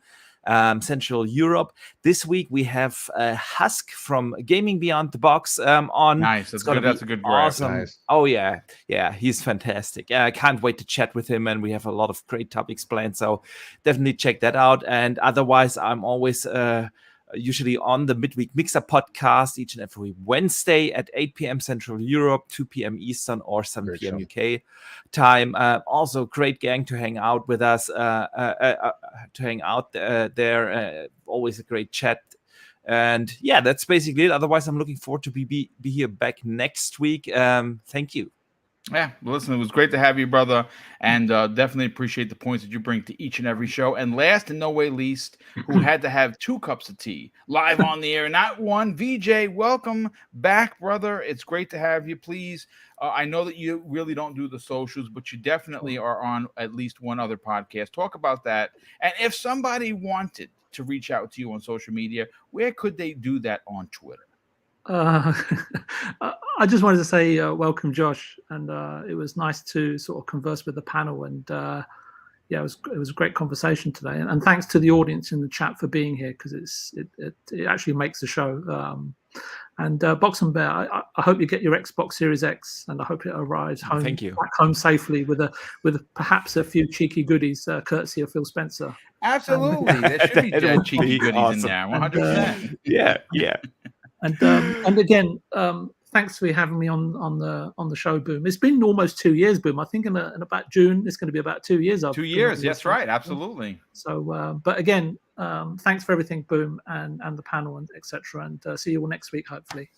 Central Europe. This week we have Husk from Gaming Beyond the Box on. Nice, that's a good awesome. Nice. Oh yeah, he's fantastic. I can't wait to chat with him, and we have a lot of great topics planned. So definitely check that out. And otherwise, I'm always usually on the Midweek Mixer podcast each and every Wednesday at 8 p.m. Central Europe, 2 p.m. Eastern, or 7 p.m. UK time. Also, great gang to hang out with us, to hang out there. Always a great chat And yeah, that's basically it. Otherwise, I'm looking forward to be here back next week. Thank you. Yeah, well, listen, it was great to have you, brother, and definitely appreciate the points that you bring to each and every show. And last and no way least, who had to have 2 cups of tea live on the air, not one, VJ, welcome back, brother. It's great to have you. Please, I know that you really don't do the socials, but you definitely are on at least one other podcast. Talk about that. And if somebody wanted to reach out to you on social media, where could they do that on Twitter? I just wanted to say welcome, Josh, and it was nice to sort of converse with the panel, and yeah, it was a great conversation today, and thanks to the audience in the chat for being here, because it actually makes the show. And Box and Bear, I hope you get your Xbox Series X, and I hope it arrives home, back home safely with perhaps a few cheeky goodies, courtesy of Phil Spencer. Absolutely, there should be cheeky goodies awesome. in there, 100%. Yeah. And again, thanks for having me on the show, Boom. It's been almost 2 years, Boom. I think in about June it's going to be about 2 years. 2 years, that's right, absolutely. So, but again, thanks for everything, Boom, and the panel and etc. And see you all next week, hopefully.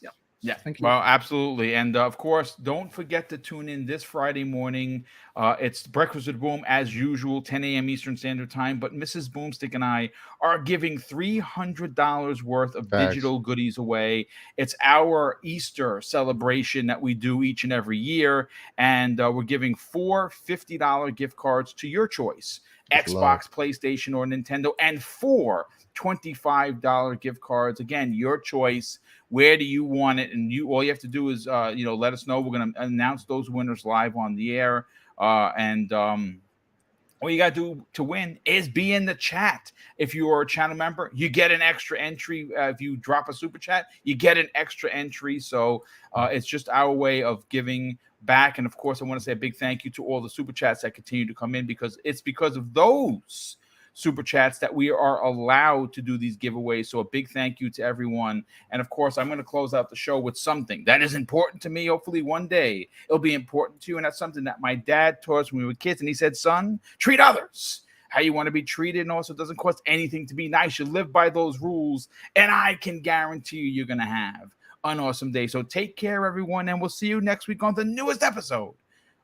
Yeah, thank you. Well, absolutely. And of course, don't forget to tune in this Friday morning. It's Breakfast with Boom as usual, 10 a.m. Eastern Standard Time. But Mrs. Boomstick and I are giving $300 worth of digital goodies away. It's our Easter celebration that we do each and every year. And we're giving 4 $50 gift cards to your choice, Xbox, PlayStation, or Nintendo, and 4 $25 gift cards. Again, your choice. Where do you want it? And all you have to do is let us know. We're going to announce those winners live on the air. And all you got to do to win is be in the chat. If you are a channel member, you get an extra entry. If you drop a super chat, you get an extra entry. So it's just our way of giving back. And of course, I want to say a big thank you to all the super chats that continue to come in, because it's because of those super chats that we are allowed to do these giveaways. So a big thank you to everyone. And of course, I'm going to close out the show with something that is important to me. Hopefully one day it'll be important to you. And that's something that my dad taught us when we were kids. And he said, son, treat others how you want to be treated. And also, it doesn't cost anything to be nice. You live by those rules. And I can guarantee you're going to have an awesome day. So take care, everyone. And we'll see you next week on the newest episode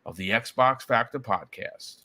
of the Xbox Factor Podcast.